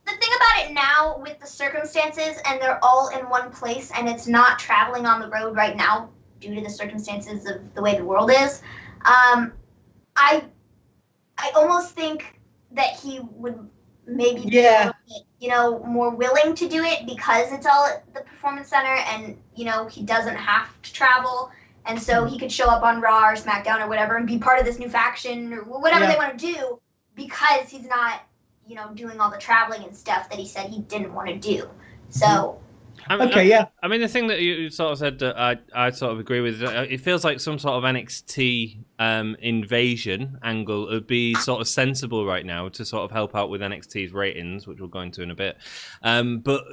S5: the thing about it now with the circumstances, and they're all in one place, and it's not traveling on the road right now due to the circumstances of the way the world is. I almost think that he would maybe be a little bit, more willing to do it because it's all at the Performance Center, and he doesn't have to travel, and so he could show up on Raw or SmackDown or whatever and be part of this new faction or whatever they want to do because he's not, doing all the traveling and stuff that he said he didn't want to do. So.
S2: I mean, the thing that you sort of said that I sort of agree with, it feels like some sort of NXT invasion angle would be sort of sensible right now to sort of help out with NXT's ratings, which we'll go into in a bit. But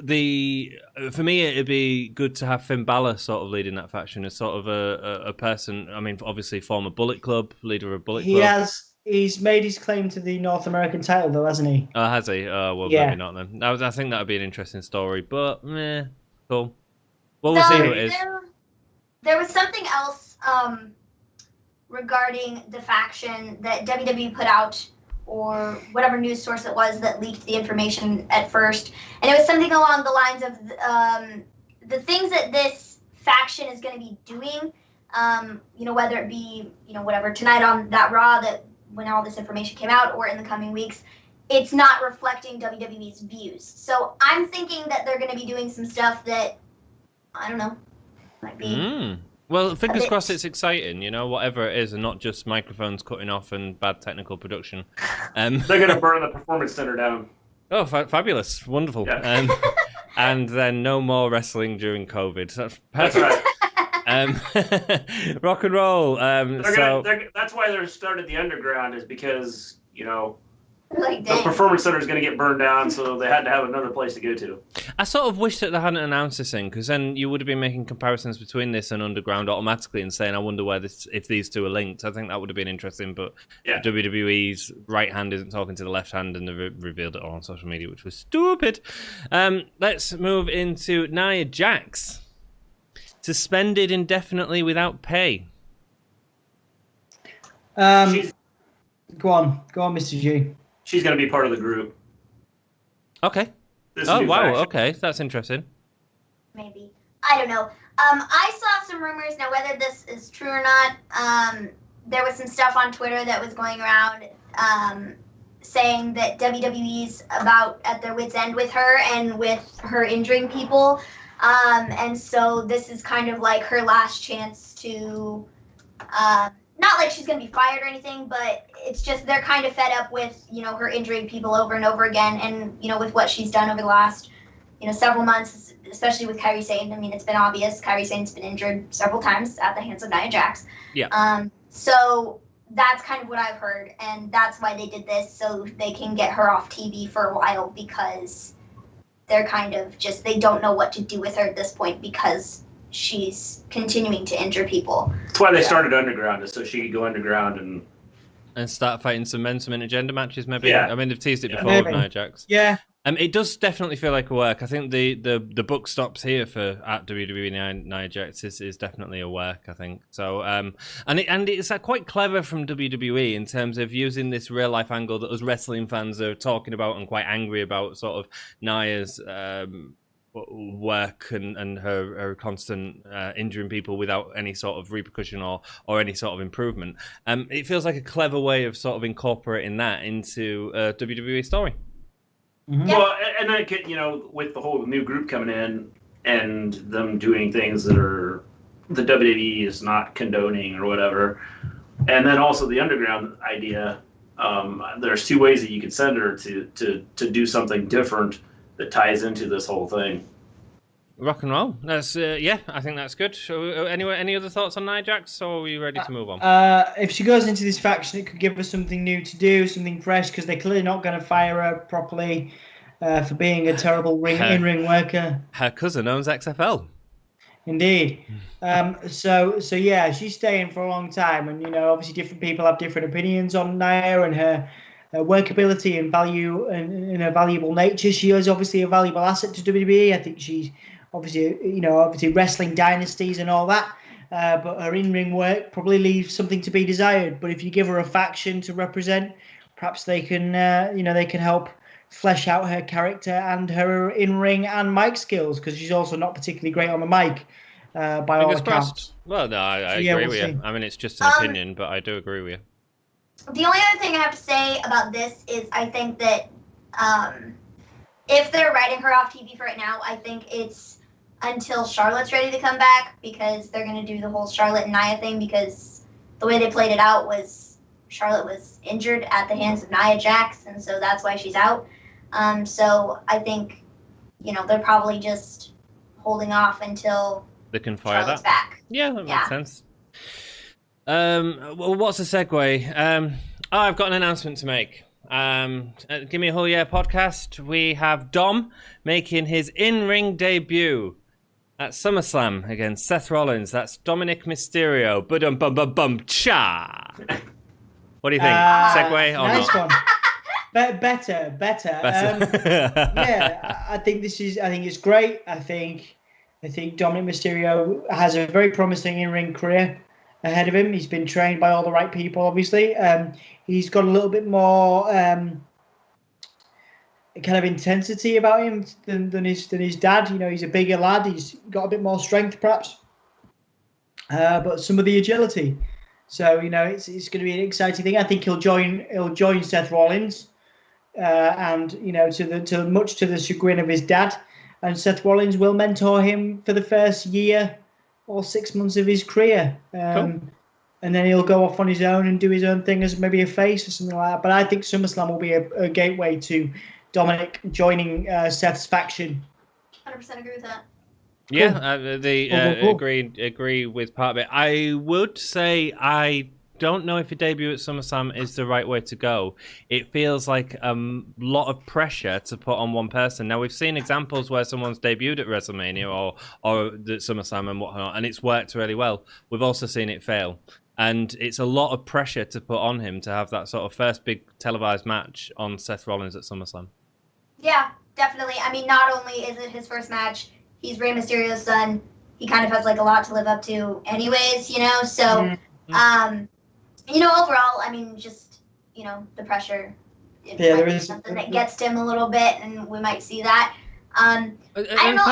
S2: for me, it'd be good to have Finn Balor sort of leading that faction as sort of a person. I mean, obviously, former Bullet Club, leader of Bullet Club.
S4: He's made his claim to the North American title, though, hasn't he?
S2: Oh, has he? Well, maybe not then. I think that would be an interesting story, but cool. Well, we'll see who it is.
S5: There was something else regarding the faction that WWE put out, or whatever news source it was that leaked the information at first. And it was something along the lines of the things that this faction is going to be doing, whether it be, whatever, tonight on that Raw, that when all this information came out, or in the coming weeks, it's not reflecting WWE's views. So I'm thinking that they're going to be doing some stuff that, I don't know, might be...
S2: Well, fingers crossed it's exciting, whatever it is, and not just microphones cutting off and bad technical production.
S3: They're going to burn the Performance Center down.
S2: Oh, fabulous. Wonderful.
S3: Yeah.
S2: And then no more wrestling during COVID. That's
S3: perfect.
S2: Right. Rock and roll.
S3: That's why they started the underground, is because,
S5: Like,
S3: the Performance Center is going to get burned down, so they had to have another place to go to.
S2: I sort of wish that they hadn't announced this thing, because then you would have been making comparisons between this and Underground automatically and saying, I wonder if these two are linked. I think that would have been interesting, but WWE's right hand isn't talking to the left hand, and they revealed it all on social media, which was stupid. Let's move into Nia Jax. Suspended indefinitely without pay.
S4: Go on, Mr. G.
S3: She's going to be part of the group.
S2: Okay. Wow. Faction. Okay, that's interesting.
S5: Maybe. I don't know. I saw some rumors. Now, whether this is true or not, there was some stuff on Twitter that was going around saying that WWE's about at their wits' end with her and with her injuring people. And so this is kind of like her last chance to... not like she's going to be fired or anything, but it's just they're kind of fed up with, her injuring people over and over again, and, with what she's done over the last, several months, especially with Kairi Sane. I mean, it's been obvious. Kairi Sane's been injured several times at the hands of Nia Jax.
S2: Yeah.
S5: So that's kind of what I've heard, and that's why they did this, so they can get her off TV for a while, because they're kind of just, they don't know what to do with her at this point, because she's continuing to injure people.
S3: That's why they started Underground, is so she could go underground and
S2: start fighting some men to agenda matches, maybe.
S3: Yeah.
S2: I mean, they've teased it before with Nia Jax.
S4: Yeah.
S2: It does definitely feel like a work. I think the book stops here for at WWE Nia Jax is definitely a work, I think. So and it's quite clever from WWE in terms of using this real life angle that us wrestling fans are talking about and quite angry about, sort of Nia's work and her constant injuring people without any sort of repercussion or any sort of improvement. It feels like a clever way of sort of incorporating that into a WWE story.
S3: Mm-hmm. Well, and then, with the whole new group coming in and them doing things that are the WWE is not condoning or whatever, and then also the Underground idea, there's two ways that you could send her to do something different that ties into this whole thing.
S2: Rock and roll. That's I think that's good. So, anyway, any other thoughts on Nia Jax, or are we ready to move on?
S4: If she goes into this faction, it could give us something new to do, something fresh, because they're clearly not going to fire her properly for being a terrible in-ring worker.
S2: Her cousin owns XFL.
S4: Indeed. So yeah, she's staying for a long time, and obviously different people have different opinions on Nia and her workability and value and her valuable nature. She is obviously a valuable asset to WWE. I think she's obviously wrestling dynasties and all that, but her in-ring work probably leaves something to be desired. But if you give her a faction to represent, perhaps they can help flesh out her character and her in-ring and mic skills, because she's also not particularly great on the mic by all accounts.
S2: Well, no, I agree with you. I mean, it's just an opinion, but I do agree with you.
S5: The only other thing I have to say about this is I think that if they're writing her off TV for right now, I think it's until Charlotte's ready to come back, because they're going to do the whole Charlotte and Nia thing, because the way they played it out was Charlotte was injured at the hands of Nia Jax, and so that's why she's out. So I think, they're probably just holding off until
S2: they can fire
S5: Charlotte's
S2: that
S5: back.
S2: Yeah, that makes sense. Well, what's the segue? I've got an announcement to make. At Gimme A Hull Yeah podcast, we have Dom making his in-ring debut at SummerSlam against Seth Rollins. That's Dominic Mysterio. Ba-dum-bum-bum-bum-cha. What do you think? Segue or
S4: nice
S2: not?
S4: One. Better. Yeah, I think it's great. I think Dominic Mysterio has a very promising in-ring career. ahead of him. He's been trained by all the right people, obviously. He's got a little bit more kind of intensity about him than his dad. You know, he's a bigger lad. He's got a bit more strength, perhaps, but some of the agility. So you know, it's going to be an exciting thing. I think he'll join Seth Rollins, and you know, much to the chagrin of his dad. And Seth Rollins will mentor him for the first year or 6 months of his career.
S2: Cool.
S4: And then he'll go off on his own and do his own thing as maybe a face or something like that. But I think SummerSlam will be a gateway to Dominic joining Seth's faction.
S5: 100% agree with that.
S2: Yeah,
S4: Cool.
S2: agree with part of it. I would say I don't know if a debut at SummerSlam is the right way to go. It feels like a lot of pressure to put on one person. Now, we've seen examples where someone's debuted at WrestleMania or the SummerSlam and whatnot, and it's worked really well. We've also seen it fail. And it's a lot of pressure to put on him to have that sort of first big televised match on Seth Rollins at SummerSlam.
S5: Yeah, definitely. I mean, not only is it his first match, he's Rey Mysterio's son. He kind of has like a lot to live up to anyways, you know? So, you know, overall, I mean, just, you know, the pressure. There is something that gets to him a little bit, and we might see that. I don't know.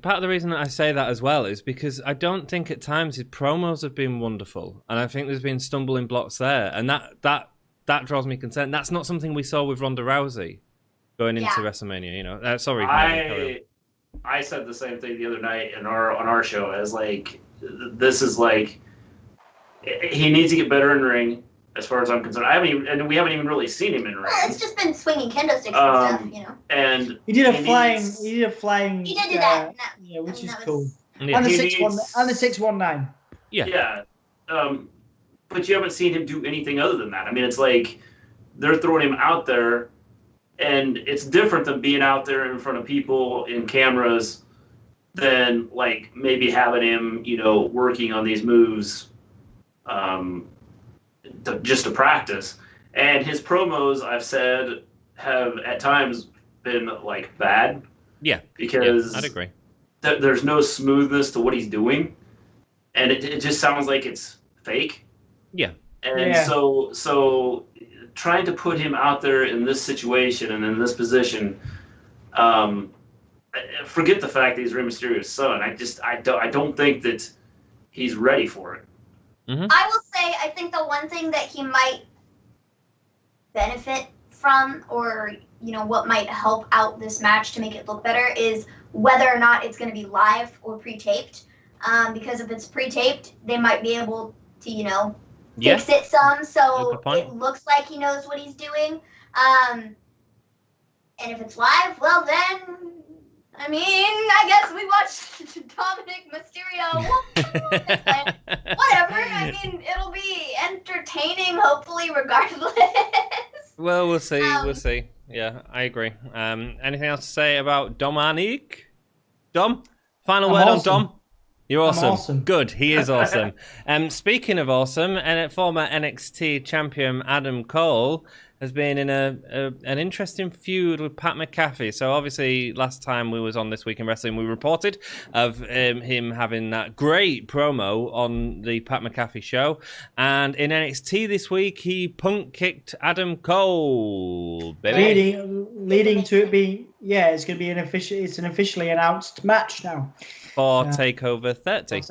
S2: Part of the reason that I say that as well is because I don't think at times his promos have been wonderful, and I think there's been stumbling blocks there, and that draws me concern. That's not something we saw with Ronda Rousey going into WrestleMania. You know, sorry.
S3: I said the same thing the other night on our show as like this is like he needs to get better in ring. As far as I'm concerned, we haven't even really seen him in ring.
S5: Well, it's just been swinging kendo sticks and stuff, you know.
S3: And
S4: he did a flying. He did do
S5: that.
S4: Yeah, which is cool.
S2: Yeah.
S4: And the 619.
S2: Yeah.
S3: Yeah. But you haven't seen him do anything other than that. I mean, it's like they're throwing him out there, and it's different than being out there in front of people in cameras than like maybe having him, you know, working on these moves. Just to practice. And his promos, I've said, have at times been like bad.
S2: Yeah.
S3: Because
S2: I'd agree.
S3: There's no smoothness to what he's doing. And it just sounds like it's fake.
S2: Yeah.
S3: And so trying to put him out there in this situation and in this position, forget the fact that he's Rey Mysterio's son. I don't think that he's ready for it.
S2: Mm-hmm.
S5: I will say, I think the one thing that he might benefit from, or you know, what might help out this match to make it look better, is whether or not it's going to be live or pre-taped. Because if it's pre-taped, they might be able to, you know, fix it some, so it looks like he knows what he's doing. And if it's live, well then, I mean, I guess we watched Dominic Mysterio. Whatever. I mean, it'll be entertaining, hopefully, regardless.
S2: Well, we'll see. We'll see. Yeah, I agree. Anything else to say about Dominic? Dom? Final word on Dom? You're awesome. Good. He is awesome. Speaking of awesome, former NXT champion Adam Cole has been in an interesting feud with Pat McAfee. So obviously, last time we was on This Week in Wrestling, we reported of him having that great promo on the Pat McAfee show. And in NXT this week, he punk kicked Adam Cole.
S4: Leading to it being, it's going to be an officially announced match now
S2: for TakeOver 30.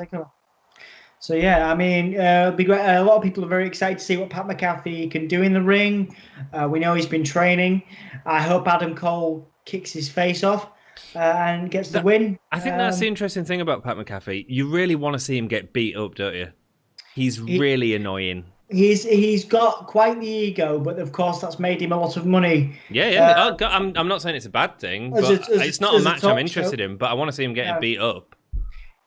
S4: So yeah, I mean, it'll be great. A lot of people are very excited to see what Pat McAfee can do in the ring. We know he's been training. I hope Adam Cole kicks his face off and gets the win.
S2: I think that's the interesting thing about Pat McAfee. You really want to see him get beat up, don't you? He's really annoying.
S4: He's got quite the ego, but of course that's made him a lot of money.
S2: Yeah. I'm not saying it's a bad thing, but it's not a match I'm interested in. But I want to see him getting beat up.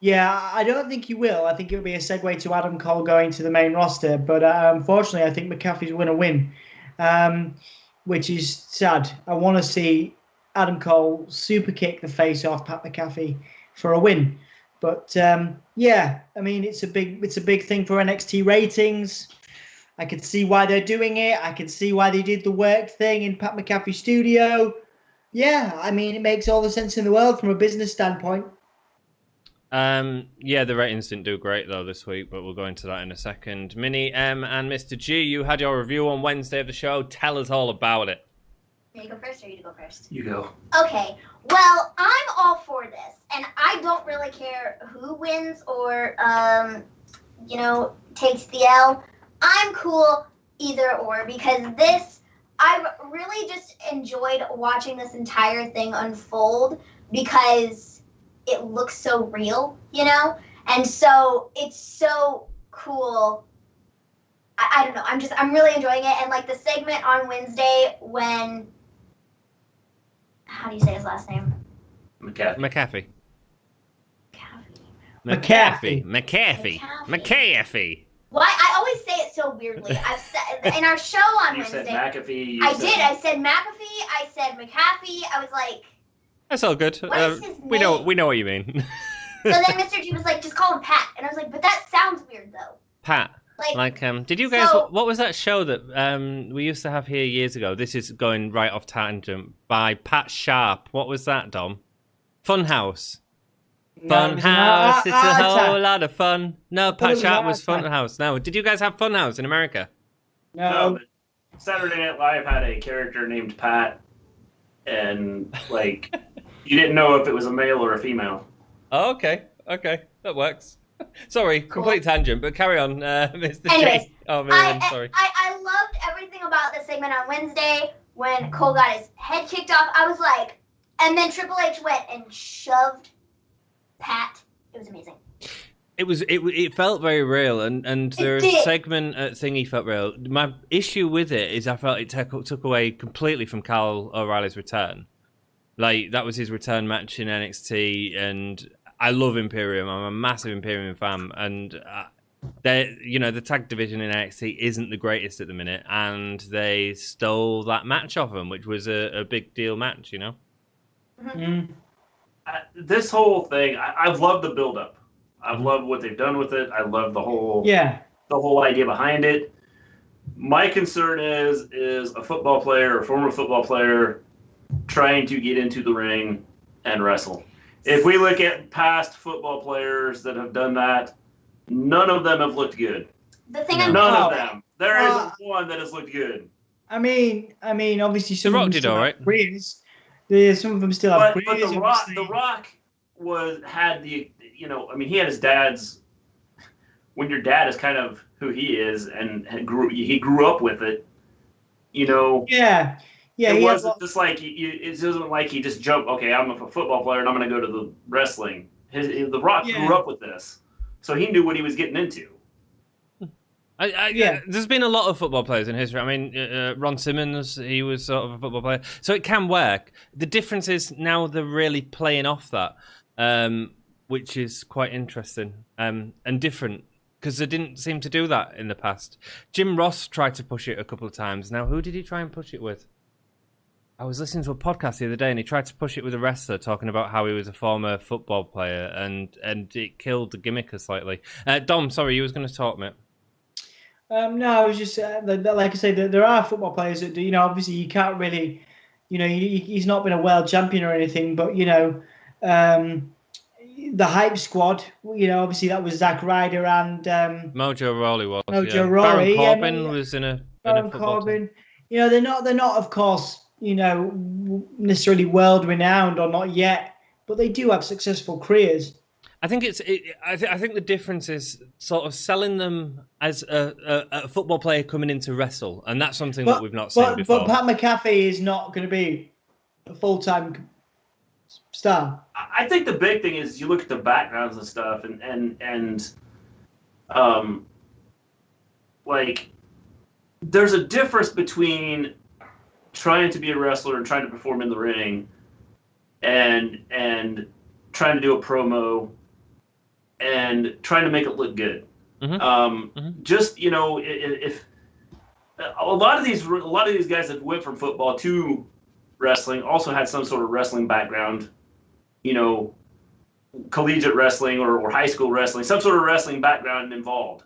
S4: Yeah, I don't think he will. I think it'll be a segue to Adam Cole going to the main roster. But unfortunately, I think McAfee's going to win, which is sad. I want to see Adam Cole super kick the face off Pat McAfee for a win. But I mean, it's a big thing for NXT ratings. I can see why they're doing it. I can see why they did the work thing in Pat McAfee's studio. Yeah, I mean, it makes all the sense in the world from a business standpoint.
S2: Yeah, the ratings didn't do great though this week, but we'll go into that in a second. Minnie M and Mr. G, you had your review on Wednesday of the show. Tell us all about it.
S5: You go first, or you to go first?
S3: You go.
S5: Okay. Well, I'm all for this, and I don't really care who wins or takes the L. I'm cool either or, because I really just enjoyed watching this entire thing unfold because it looks so real, and so it's so cool. I don't know. I'm really enjoying it, and like the segment on Wednesday when, how do you say his last name?
S2: McAfee.
S5: Why? I always say it so weirdly. I've said in our show on
S3: Wednesday. You said McAfee.
S5: I did. I said McAfee. I said McAfee. I was like,
S2: that's all good.
S5: What is his name?
S2: We know what you mean.
S5: So then Mr. G was like, just call him Pat, and I was like, but that sounds weird though.
S2: Pat. Like, did you guys? What was that show that we used to have here years ago? This is going right off tangent. By Pat Sharp. What was that, Dom? Funhouse. Funhouse. It's a whole lot of fun. No, Pat Sharp was Funhouse. No, did you guys have Funhouse in America?
S3: No. Saturday Night Live had a character named Pat, and like you didn't know if it was a male or a female.
S2: Oh, okay, that works. Sorry, complete tangent, but carry on, Mr.
S5: Anyways,
S2: J. Oh, man, sorry.
S5: I loved everything about the segment on Wednesday when Cole got his head kicked off. I was like, and then Triple H went and shoved Pat. It was amazing.
S2: It felt very real, and their segment at Thingy felt real. My issue with it is I felt it took away completely from Kyle O'Reilly's return. Like, that was his return match in NXT, and I love Imperium. I'm a massive Imperium fan, and the tag division in NXT isn't the greatest at the minute, and they stole that match off them, which was a big deal match,
S5: Mm-hmm.
S3: This whole thing, I've loved the build-up. I've loved what they've done with it. I love the whole idea behind it. My concern is a football player, a former football player, trying to get into the ring and wrestle. If we look at past football players that have done that, none of them have looked good. None of them. There isn't one that has looked good.
S4: I mean, obviously some
S2: The Rock
S4: of them
S2: did
S4: still
S2: all
S4: have
S2: right.
S4: careers. Some of them still have
S3: But
S4: careers.
S3: the Rock had the, he had his dad's. When your dad is kind of who he is and he grew up with it,
S4: Yeah.
S3: It wasn't just like it wasn't like he just jumped. Okay, I'm a football player and I'm going to go to the wrestling. The Rock grew up with this, so he knew what he was getting into.
S2: There's been a lot of football players in history. I mean, Ron Simmons, he was sort of a football player, so it can work. The difference is now they're really playing off that, which is quite interesting and different. Because they didn't seem to do that in the past. Jim Ross tried to push it a couple of times. Now, who did he try and push it with? I was listening to a podcast the other day, and he tried to push it with a wrestler, talking about how he was a former football player, and it killed the gimmick slightly. Dom, sorry, you was going to talk, mate.
S4: No, I was just like I say, there are football players that do. Obviously you can't really, he's not been a world champion or anything, but the hype squad, obviously that was Zack Ryder and
S2: Mojo Rawley was.
S4: Mojo Rawley.
S2: Baron Corbin was in a
S4: Baron Corbin. They're not, of course, necessarily world renowned or not yet, but they do have successful careers.
S2: I think I think the difference is sort of selling them as a football player coming in to wrestle, and that's something that we've not seen before.
S4: But Pat McAfee is not going to be a full-time star.
S3: I think the big thing is you look at the backgrounds and stuff, and like there's a difference between trying to be a wrestler and trying to perform in the ring, and trying to do a promo, and trying to make it look good. Just if a lot of these guys that went from football to wrestling also had some sort of wrestling background, collegiate wrestling or high school wrestling, some sort of wrestling background involved.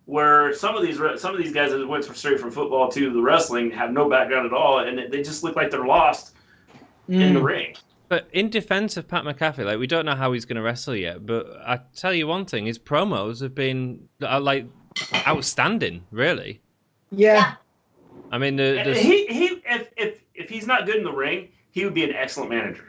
S3: Where some of these guys that went straight from football to the wrestling have no background at all, and they just look like they're lost in the ring.
S2: But in defense of Pat McAfee, like, we don't know how he's going to wrestle yet, but I tell you one thing, his promos have been like outstanding, really.
S4: Yeah.
S2: I mean,
S3: if he's not good in the ring, he would be an excellent manager.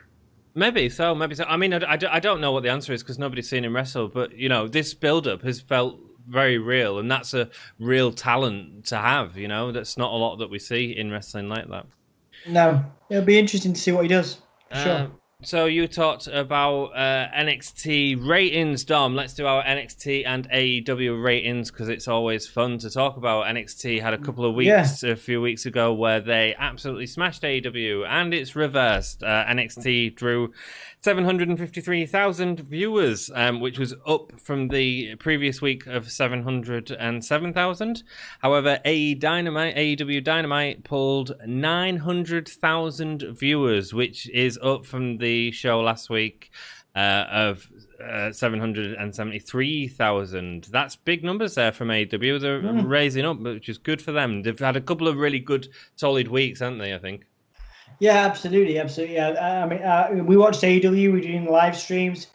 S2: Maybe so. I mean, I don't know what the answer is because nobody's seen him wrestle, but, you know, this build-up has felt very real, and that's a real talent to have, you know? That's not a lot that we see in wrestling like that.
S4: No. It'll be interesting to see what he does. Sure.
S2: So you talked about NXT ratings, Dom. Let's do our NXT and AEW ratings because it's always fun to talk about. NXT had a couple of weeks, a few weeks ago, where they absolutely smashed AEW, and it's reversed. NXT drew 753,000 viewers, which was up from the previous week of 707,000. However, AEW Dynamite pulled 900,000 viewers, which is up from the show last week of 773,000. That's big numbers there from AEW. They're raising up, which is good for them. They've had a couple of really good, solid weeks, haven't they, I think?
S4: Yeah, absolutely. Yeah. I mean, we watched AEW. We're doing live streams,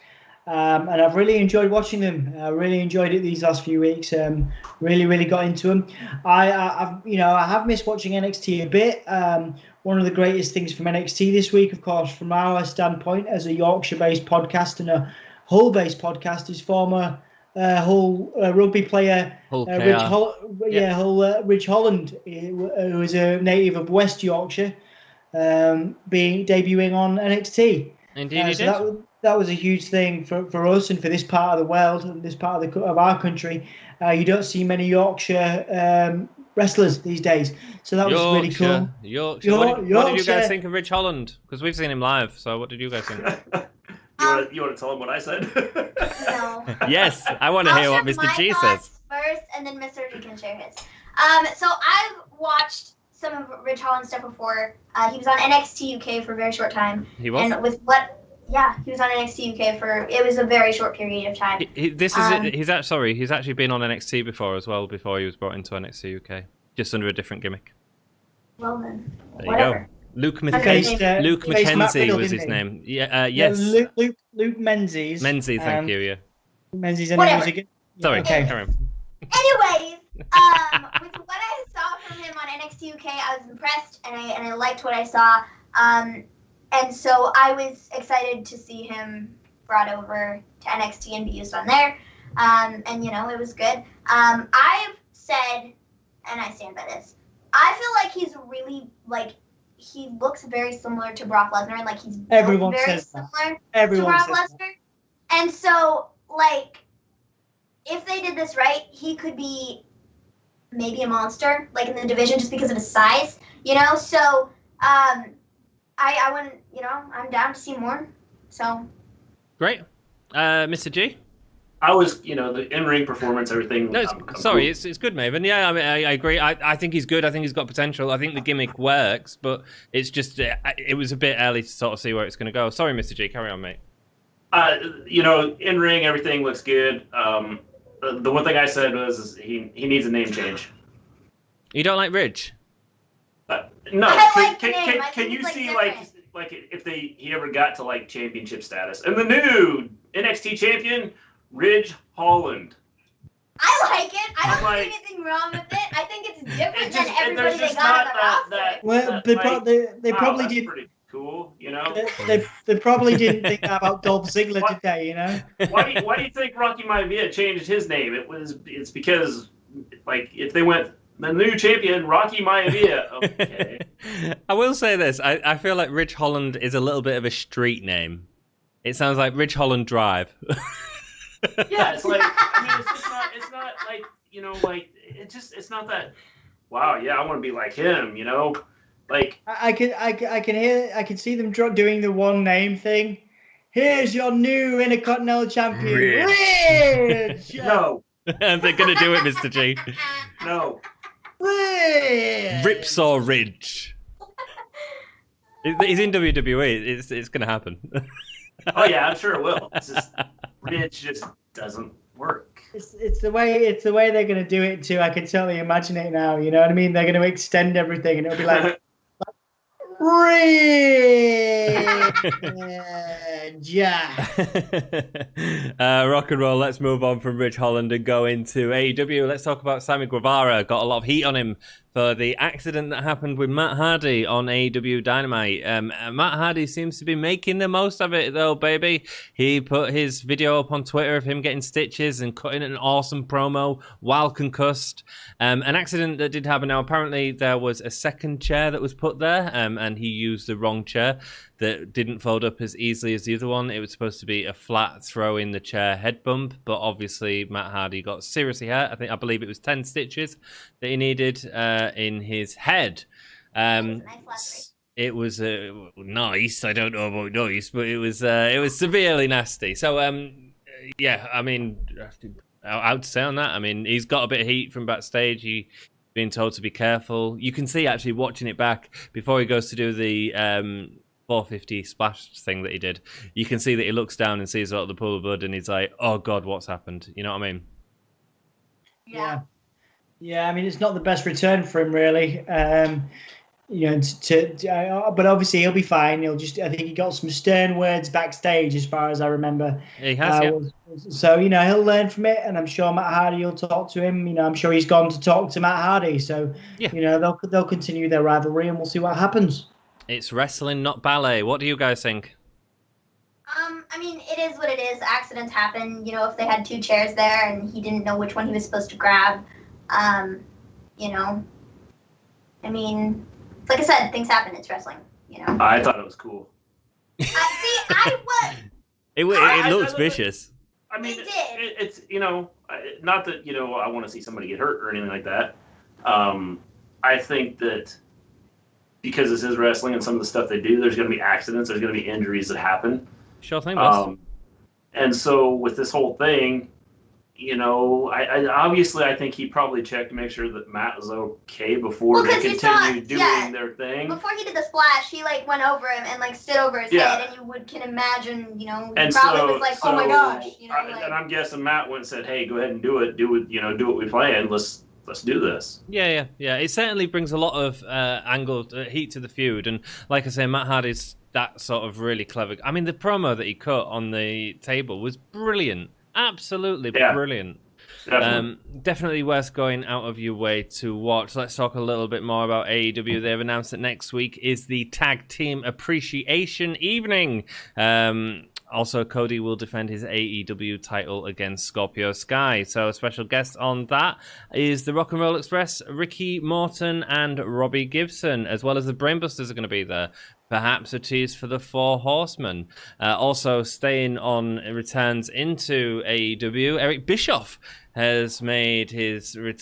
S4: and I've really enjoyed watching them. I really enjoyed it these last few weeks. Really got into them. I have missed watching NXT a bit. One of the greatest things from NXT this week, of course, from our standpoint as a Yorkshire-based podcast and a Hull-based podcast, is former Hull rugby player Rich Holland, who is a native of West Yorkshire. Debuting on NXT.
S2: Indeed, he
S4: so
S2: did.
S4: That was a huge thing for us and for this part of the world and this part of our country. You don't see many Yorkshire wrestlers these days, so that was really cool.
S2: Yorkshire. What did you guys think of Rich Holland? Because we've seen him live. So what did you guys think?
S3: You want to tell him what I said?
S5: No.
S2: Yes, I want to hear what Mr. G says
S5: first, and then Mr. G can share his. So I've watched some of Rich Holland's stuff before. He was on NXT UK for a very short time.
S2: He was?
S5: And he was on NXT UK it was a very short period of time.
S2: He's actually been on NXT before as well, before he was brought into NXT UK. Just under a different gimmick.
S5: Well then,
S2: there
S5: whatever.
S2: You go. Luke McKenzie was his name. Yeah, yes.
S4: Luke Menzies.
S2: Menzies, thank you, yeah.
S4: Menzies, and he was a good...
S2: Sorry,
S4: okay.
S2: Carry on.
S5: Anyways, with what I saw from him on NXT UK, I was impressed, and I liked what I saw. And so I was excited to see him brought over to NXT and be used on there. And, it was good. I've said, and I stand by this, I feel like he's really, he looks very similar to Brock Lesnar, and, he's
S4: Everyone
S5: very
S4: says
S5: similar
S4: that. Everyone
S5: to Brock Lesnar. And so, if they did this right, he could be maybe a monster, in the division, just because of his size, So, I wouldn't, I'm down to see more. So.
S2: Great. Mr. G?
S3: I was, the in-ring performance, everything.
S2: No, it's good, Maven. Yeah, I mean, I agree. I think he's good. I think he's got potential. I think the gimmick works, but it's just, it was a bit early to sort of see where it's going to go. Sorry, Mr. G. Carry on, mate.
S3: In-ring, everything looks good. The one thing I said was he needs a name change.
S2: You don't like Ridge?
S3: No. Can you see
S5: different.
S3: if he ever got to championship status and the new NXT champion Ridge Holland?
S5: I like it. I don't see anything wrong with it. I think it's different than everybody they got on the roster.
S4: Well, they probably did.
S3: Pretty cool,
S4: They probably didn't think that about Dolph Ziggler today,
S3: Why do you think Rocky Maivia changed his name? It's because if they went the new champion Rocky Maivia. Okay.
S2: I will say this: I feel like Rich Holland is a little bit of a street name. It sounds like Rich Holland Drive.
S3: Yeah, it's it's not that. Wow, yeah, I want to be like him,
S4: I can see them doing the one name thing. Here's your new Intercontinental Champion, Ridge.
S3: No.
S2: They're gonna do it, Mr. G.
S3: No.
S4: Ridge.
S2: Ripsaw Ridge. He's in WWE. It's gonna happen.
S3: Oh yeah, I'm sure it will. It's just Ridge just doesn't work.
S4: It's the way they're gonna do it too. I can totally imagine it now. You know what I mean? They're gonna extend everything, and it'll be like
S2: Rock and roll. Let's move on from Ridge Holland and go into AEW. Let's talk about Sami Guevara. Got a lot of heat on him for the accident that happened with Matt Hardy on AEW Dynamite. Matt Hardy seems to be making the most of it, though, baby. He put his video up on Twitter of him getting stitches and cutting an awesome promo while concussed. An accident that did happen. Now, apparently, there was a second chair that was put there, and he used the wrong chair that didn't fold up as easily as the other one. It was supposed to be a flat throw in the chair head bump, but obviously Matt Hardy got seriously hurt. I believe it was 10 stitches that he needed in his head. It was nice. I don't know about nice, but it was severely nasty. So yeah, I mean, out to say on that. I mean, he's got a bit of heat from backstage. He's being told to be careful. You can see actually watching it back before he goes to do the 450 splash thing that he did. You can see that he looks down and sees all the pool of blood, and he's like, "Oh God, what's happened?" You know what I mean?
S4: Yeah. I mean, it's not the best return for him, really. You know, but obviously he'll be fine. I think he got some stern words backstage, as far as I remember.
S2: He has, yeah.
S4: So, you know, he'll learn from it, and I'm sure Matt Hardy will talk to him. You know, I'm sure he's gone to talk to Matt Hardy. So, yeah. You know, they'll continue their rivalry, and we'll see what happens.
S2: It's wrestling, not ballet. What do you guys think?
S5: I mean, it is what it is. Accidents happen. You know, if they had two chairs there and he didn't know which one he was supposed to grab, you know, I mean, like I said, things happen. It's wrestling, you know.
S3: I thought it was cool.
S2: It looks vicious.
S3: I mean, it's, you know, not that, you know, I want to see somebody get hurt or anything like that. I think that because this is wrestling and some of the stuff they do, there's going to be accidents, there's going to be injuries that happen.
S2: Sure thing, boss.
S3: And so with this whole thing, you know, I obviously I think he probably checked to make sure that Matt was okay before they continued doing their thing.
S5: Before he did the splash, he like went over him and like stood over his head, and you can imagine, you know, he probably was like, oh my gosh, you know.
S3: And I'm guessing Matt went and said, hey, go ahead and do it, you know, do what we planned. Let's do this. Yeah.
S2: It certainly brings a lot of angle, heat to the feud, and like I say, Matt Hardy's that sort of really clever. I mean, the promo that he cut on the table was brilliant. Absolutely brilliant. Definitely worth going out of your way to watch. Let's talk a little bit more about AEW. They've announced that next week is the Tag Team Appreciation Evening. Also, Cody will defend his AEW title against Scorpio Sky. So a special guest on that is the Rock and Roll Express, Ricky Morton and Robbie Gibson, as well as the Brainbusters are going to be there. Perhaps a tease for the Four Horsemen. Also, staying on returns into AEW, Eric Bischoff has made his debut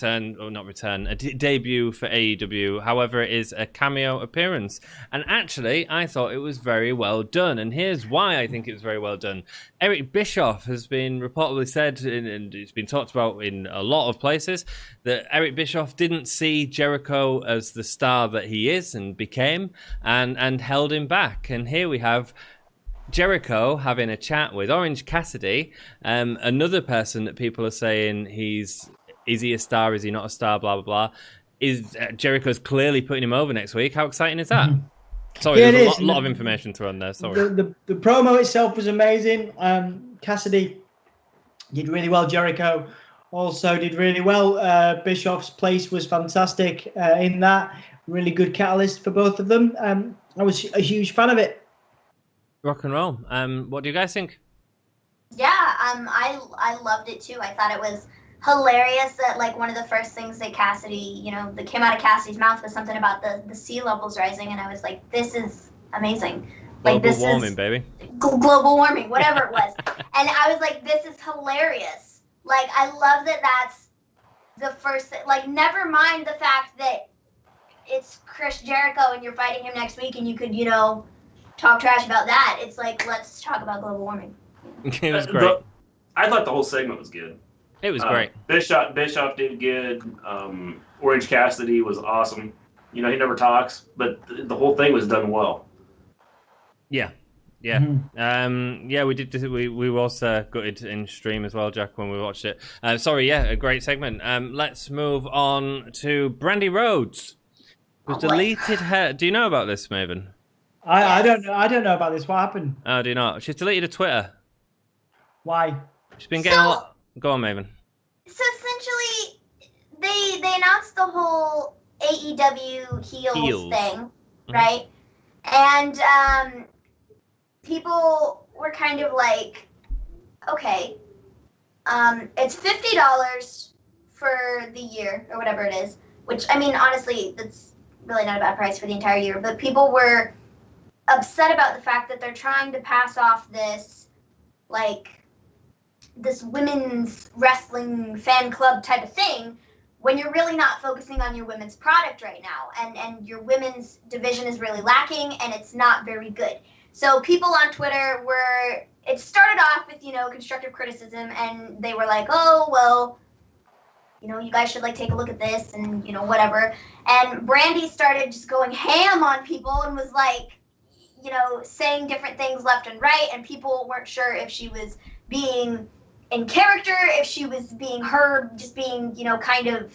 S2: for AEW. However, it is a cameo appearance. And actually, I thought it was very well done. And here's why I think it was very well done. Eric Bischoff has been reportedly said, and it's been talked about in a lot of places, that Eric Bischoff didn't see Jericho as the star that he is and became, and held him back. And here we have Jericho having a chat with Orange Cassidy, another person that people are saying is he a star, is he not a star, blah, blah, blah. Is Jericho's clearly putting him over next week. How exciting is that? Sorry, there's a lot of information to run there. Sorry.
S4: The promo itself was amazing. Cassidy did really well. Jericho also did really well. Bischoff's place was fantastic in that. Really good catalyst for both of them. I was a huge fan of it.
S2: Rock and roll. What do you guys think?
S5: Yeah, I loved it too. I thought it was hilarious that like one of the first things that Cassidy, you know, that came out of Cassidy's mouth was something about the sea levels rising, and I was like, this is amazing. Like
S2: global warming, baby.
S5: Global warming, whatever it was. And I was like, this is hilarious. Like, I love that that's the first, like, never mind the fact that it's Chris Jericho and you're fighting him next week and you could, you know, talk trash about that. It's like, let's talk about global warming.
S2: It was great.
S3: I thought the whole segment was good.
S2: It was great.
S3: Bischoff did good. Orange Cassidy was awesome. You know, he never talks, but the whole thing was done well.
S2: Yeah. Mm-hmm. We did. We was gutted in stream as well, Jack, when we watched it. A great segment. Let's move on to Brandy Rhodes. Was deleted her. Do you know about this, Maven?
S4: I don't know. I don't know about this. What happened?
S2: Oh, do you not? She's deleted her Twitter.
S4: Why?
S2: She's been getting a lot. Go on, Maven.
S5: So essentially, they announced the whole AEW heels thing, right? And people were kind of like, okay, it's $50 for the year or whatever it is. Which, I mean, honestly, that's really not a bad price for the entire year. But people were upset about the fact that they're trying to pass off this, like, this women's wrestling fan club type of thing when you're really not focusing on your women's product right now. And your women's division is really lacking, and it's not very good. So people on Twitter were, it started off with, constructive criticism, and they were like, oh, well, you guys should, take a look at this and, whatever. And Brandy started just going ham on people and was, saying different things left and right. And people weren't sure if she was being in character, if she was being her, just being, kind of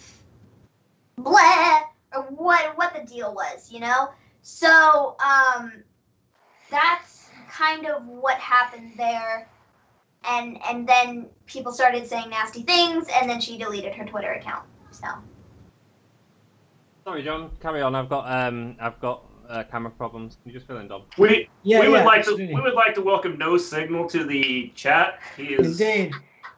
S5: bleh, or what the deal was, So that's kind of what happened there. And then people started saying nasty things, and then she deleted her Twitter account. So.
S2: Sorry, John. Carry on. I've got camera problems. Can you just fill in, Dom?
S3: We would like to welcome No Signal to the chat. He is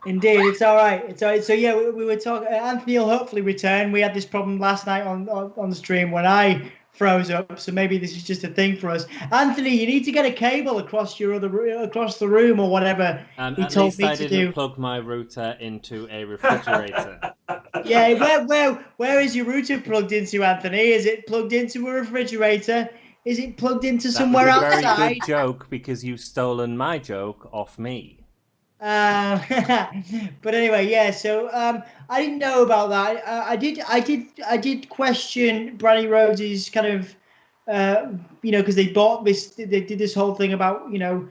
S4: Indeed. It's all right. It's all right. So yeah, we were talking. Anthony will hopefully return. We had this problem last night on the stream when I froze up, so maybe this is just a thing for us. Anthony, you need to get a cable across the room or whatever he told me to do.
S2: I didn't plug my router into a refrigerator.
S4: Yeah, where is your router plugged into, Anthony? Is it plugged into a refrigerator? Is it plugged into somewhere outside?
S2: That was a very good joke because you've stolen my joke off me.
S4: But anyway, yeah. So I didn't know about that. I did question Brandy Rhodes' kind of, because they bought this. They did this whole thing about the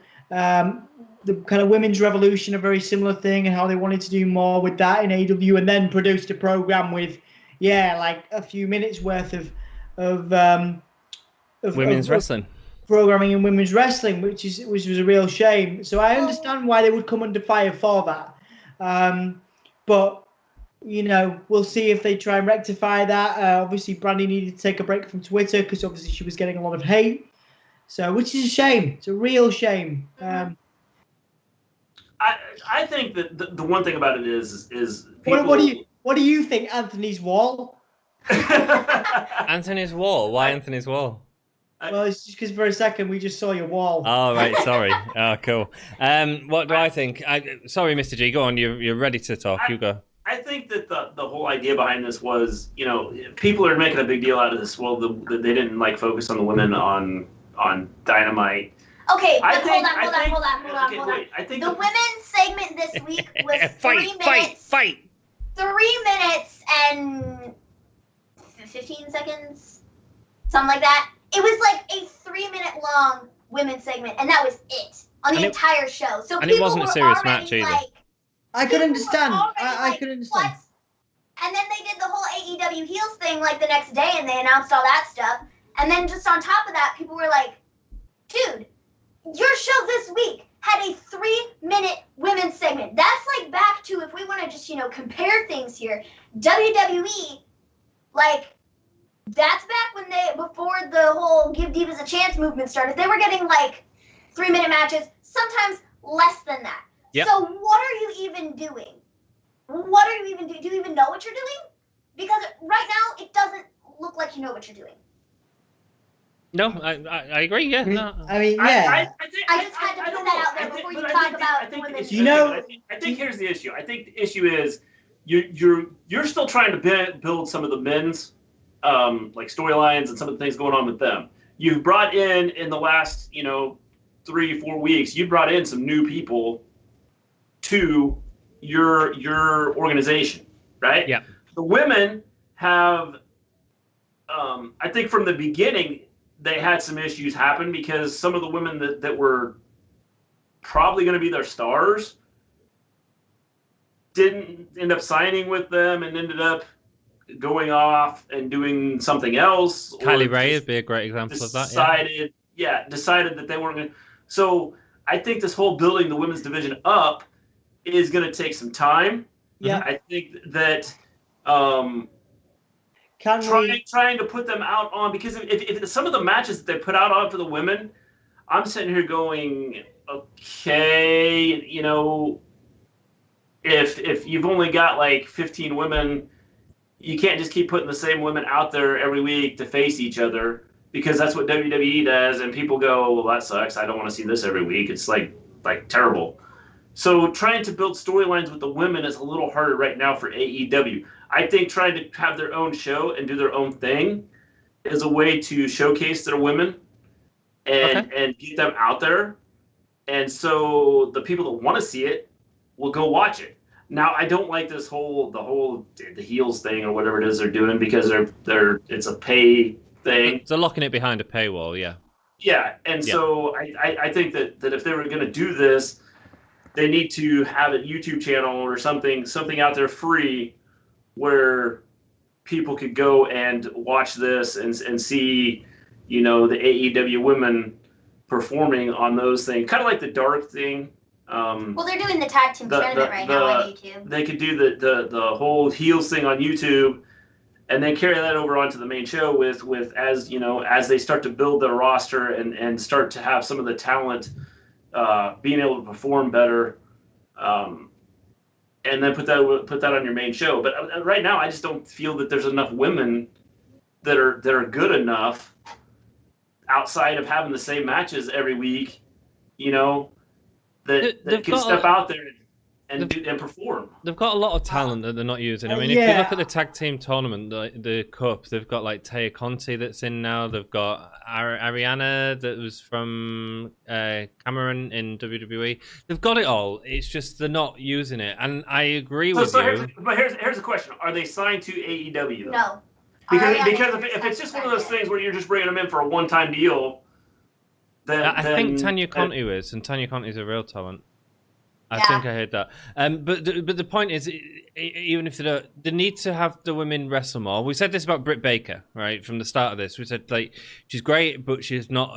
S4: kind of women's revolution, a very similar thing, and how they wanted to do more with that in AEW, and then produced a program with, a few minutes worth of
S2: women's wrestling.
S4: Programming in women's wrestling, which was a real shame. So I understand why they would come under fire for that. But we'll see if they try and rectify that. Obviously, Brandy needed to take a break from Twitter because obviously she was getting a lot of hate. So, which is a shame. It's a real shame.
S3: I think that the one thing about it is
S4: people... what do you think, Anthony's wall?
S2: Anthony's wall? Why Anthony's wall?
S4: Well, it's just because for a second we just saw your wall.
S2: Oh, right, sorry. Oh, cool. What do I think? Sorry, Mr. G, go on. You're ready to talk. You go.
S3: I think that the whole idea behind this was, people are making a big deal out of this. Well, they didn't focus on the women on Dynamite.
S5: Okay, but hold on. Wait, I think the women's segment this week was 3 minutes.
S2: Fight!
S5: 3 minutes and 15 seconds, something like that. It was a 3-minute long women's segment, and that was it on the entire show. So
S2: and it wasn't a serious match either.
S4: I could understand. I could understand.
S5: What? And then they did the whole AEW heels thing the next day, and they announced all that stuff. And then just on top of that, people were like, "Dude, your show this week had a 3-minute women's segment." That's back to, if we want to just compare things here, WWE that's back when before the whole Give Divas a Chance movement started, they were getting 3-minute matches, sometimes less than that.
S2: Yep.
S5: So what are you even doing? What are you even doing? Do you even know what you're doing? Because right now it doesn't look like you know what you're doing.
S2: No, I agree. Yeah. No.
S4: I mean, yeah.
S5: I just had to put that out there before you talk about the women's.
S3: I think here's the issue. I think the issue is you're still trying to build some of the men's storylines and some of the things going on with them. You've brought in the last 3-4 weeks. You brought in some new people to your organization, right?
S2: Yeah.
S3: The women have, I think from the beginning, they had some issues happen because some of the women that were probably going to be their stars didn't end up signing with them and ended up going off and doing something else.
S2: Kylie Ray would be a great example of that.
S3: Decided that they weren't going to. So I think this whole building the women's division up is going to take some time.
S4: Yeah.
S3: I think that trying to put them out on, because if some of the matches that they put out on for the women, I'm sitting here going, okay, you know, if you've only got like 15 women, you can't just keep putting the same women out there every week to face each other, because that's what WWE does, and people go, well, that sucks. I don't want to see this every week. It's like terrible. So trying to build storylines with the women is a little harder right now for AEW. I think trying to have their own show and do their own thing is a way to showcase their women and get them out there. And so the people that want to see it will go watch it. Now, I don't like this the heels thing or whatever it is they're doing, because it's a pay thing.
S2: They're locking it behind a paywall, yeah.
S3: Yeah, and so I think that if they were going to do this, they need to have a YouTube channel or something out there free where people could go and watch this and see, you know, the AEW women performing on those things, kind of like the Dark thing.
S5: Well, they're doing the tag team tournament right now on YouTube.
S3: They could do the whole heels thing on YouTube, and then carry that over onto the main show with as you know, as they start to build their roster and start to have some of the talent being able to perform better, and then put that on your main show. But right now, I just don't feel that there's enough women that are good enough outside of having the same matches every week, you know, that can step out there and perform.
S2: They've got a lot of talent that they're not using. I mean, if you look at the tag team tournament, the cup, they've got like Taya Conti that's in now. They've got Ariana that was from Cameron in WWE. They've got it all. It's just they're not using it. And I agree with you.
S3: Here's the question: are they signed to AEW? Though?
S5: No.
S3: Because if it's just one of those things where you're just bringing them in for a one-time deal, then
S2: I think Tanya Conti is, and Tanya Conti's a real talent. I think I heard that. But the point is, even if they need to have the women wrestle more. We said this about Britt Baker, right, from the start of this. We said, like, she's great, but she's not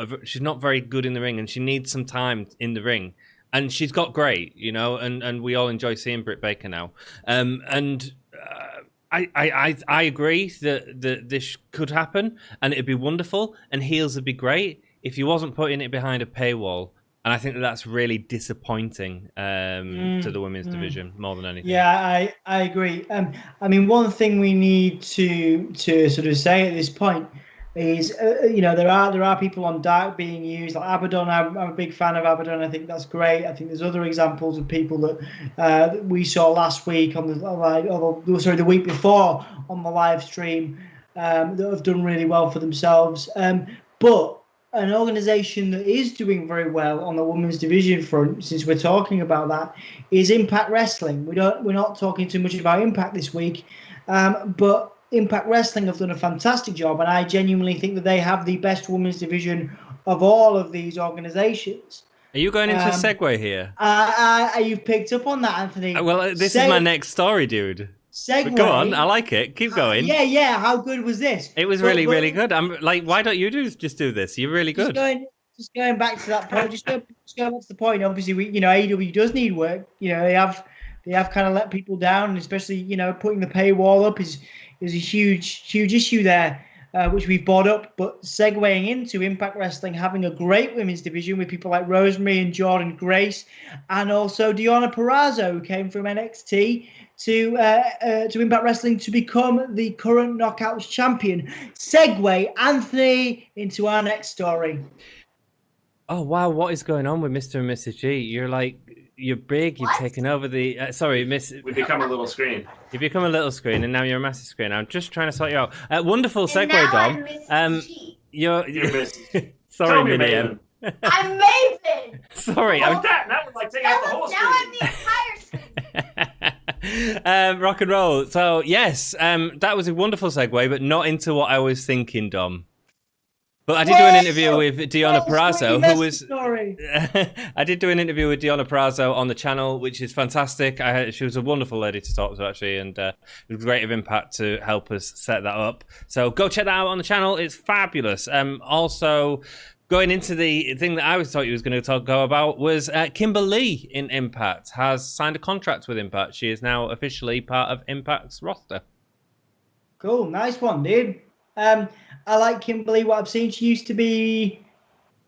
S2: very good in the ring, and she needs some time in the ring. And she's got great, you know, and we all enjoy seeing Britt Baker now. I agree that this could happen, and it'd be wonderful, and heels would be great if you wasn't putting it behind a paywall. And I think that's really disappointing to the women's division more than anything.
S4: Yeah, I agree. I mean, one thing we need to sort of say at this point is, you know, there are people on Dark being used, like Abaddon. I'm a big fan of Abaddon. I think that's great. I think there's other examples of people that we saw last week the week before on the live stream that have done really well for themselves. But an organization that is doing very well on the women's division front, since we're talking about that, is Impact Wrestling. We're not talking too much about Impact this week, but Impact Wrestling have done a fantastic job, and I genuinely think that they have the best women's division of all of these organizations.
S2: Are you going into a segue here?
S4: You've picked up on that, Anthony.
S2: Well, this is my next story, dude.
S4: Segue.
S2: Go on, I like it. Keep going.
S4: Yeah. How good was this?
S2: It was really good. I'm like, why don't you just do this? You're really good.
S4: Just going back to that point. Just going back to the point. Obviously, AEW does need work. You know, they have kind of let people down, and especially, you know, putting the paywall up is a huge issue there, which we've brought up. But segueing into Impact Wrestling having a great women's division with people like Rosemary and Jordan Grace, and also Deonna Purrazzo, who came from NXT to Impact Wrestling to become the current Knockouts champion. Segue, Anthony, into our next story.
S2: Oh, wow. What is going on with Mr. and Mrs. G? You're big. You've taken over the...
S3: We've become a little screen.
S2: You've become a little screen, and now you're a massive screen. I'm just trying to sort you out. Wonderful segue,
S5: Dom.
S2: You're
S3: Mrs.
S2: Sorry, Miriam.
S5: I'm Maven.
S2: Sorry.
S3: That would like take out the whole screen.
S5: Now I'm the entire screen.
S2: Rock and roll. So, yes, that was a wonderful segue, but not into what I was thinking, Dom. But I did do an interview with Deonna Purrazzo, who was... I did do an interview with Deonna Purrazzo on the channel, which is fantastic. She was a wonderful lady to talk to, actually, and it was great of Impact to help us set that up. So go check that out on the channel. It's fabulous. Also, going into the thing that I was thought you was going to go about was Kimber Lee in Impact has signed a contract with Impact. She is now officially part of Impact's roster.
S4: Cool, nice one, dude. I like Kimber Lee. What I've seen, she used to be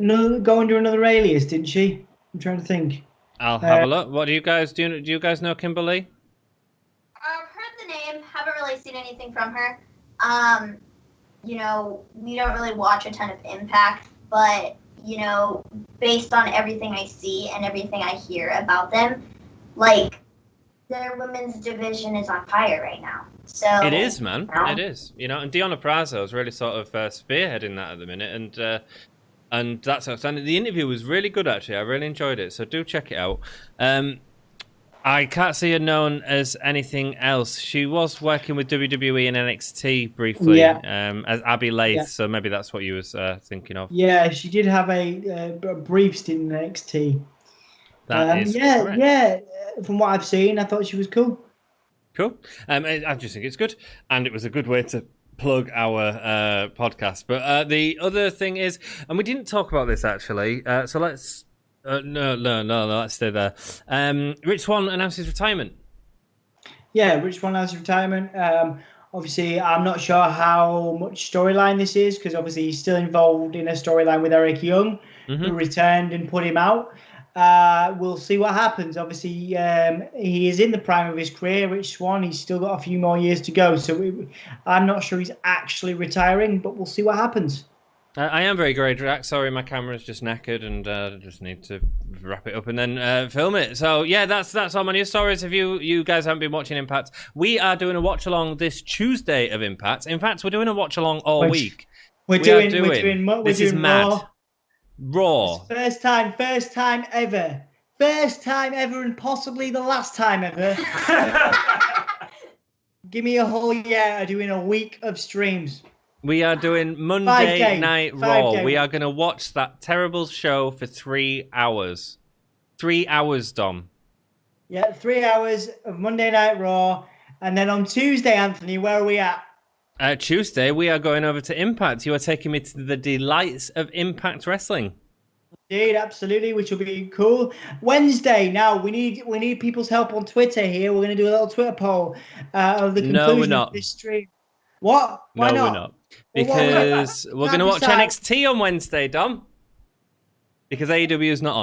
S4: go under another alias, didn't she? I'm trying to think.
S2: I'll have a look. What do you guys do? Do you guys know Kimber Lee?
S5: I've heard the name. Haven't really seen anything from her. You know, we don't really watch a ton of Impact, but you know, based on everything I see and everything I hear about them, like their women's division is on fire right now. So
S2: it is, man. It is. You know, and Deonna Purrazzo is really sort of spearheading that at the minute, and that's outstanding. The interview was really good, actually. I really enjoyed it, so do check it out. I can't see her known as anything else. She was working with WWE and NXT briefly, as Abby Lath, so maybe that's what you was thinking of. Yeah,
S4: she did have a brief stint in NXT.
S2: That is correct.
S4: Yeah. From what I've seen, I thought she was cool.
S2: Cool. I just think it's good, and it was a good way to plug our podcast. But the other thing is, and we didn't talk about this actually, so let's no, let's stay there. Rich Swann announced his retirement.
S4: Yeah, Rich Swann announced his retirement. Obviously, I'm not sure how much storyline this is, because obviously he's still involved in a storyline with Eric Young, who returned and put him out. We'll see what happens. Obviously, he is in the prime of his career, Rich Swann. He's still got a few more years to go. So I'm not sure he's actually retiring, but we'll see what happens.
S2: I am very great, Jack. Sorry, my camera's just knackered, and I just need to wrap it up and then film it. So yeah, that's all my news stories. If you guys haven't been watching Impact, we are doing a watch along this Tuesday of Impact. In fact, we're doing a watch along all week.
S4: We're doing
S2: mad. Raw.
S4: First time ever. First time ever, and possibly the last time ever. Gimme A Hull Yeah are doing a week of streams.
S2: We are doing Monday Night Raw. We are going to watch that terrible show for 3 hours. 3 hours, Dom.
S4: Yeah, 3 hours of Monday Night Raw. And then on Tuesday, Anthony, where are we at?
S2: Tuesday, we are going over to Impact. You are taking me to the delights of Impact Wrestling.
S4: Indeed, absolutely, which will be cool. Wednesday, now we need people's help on Twitter here. We're going to do a little Twitter poll of the conclusion of this stream. What? Why not?
S2: We're not. Because we're going to watch NXT on Wednesday, Dom. Because AEW is not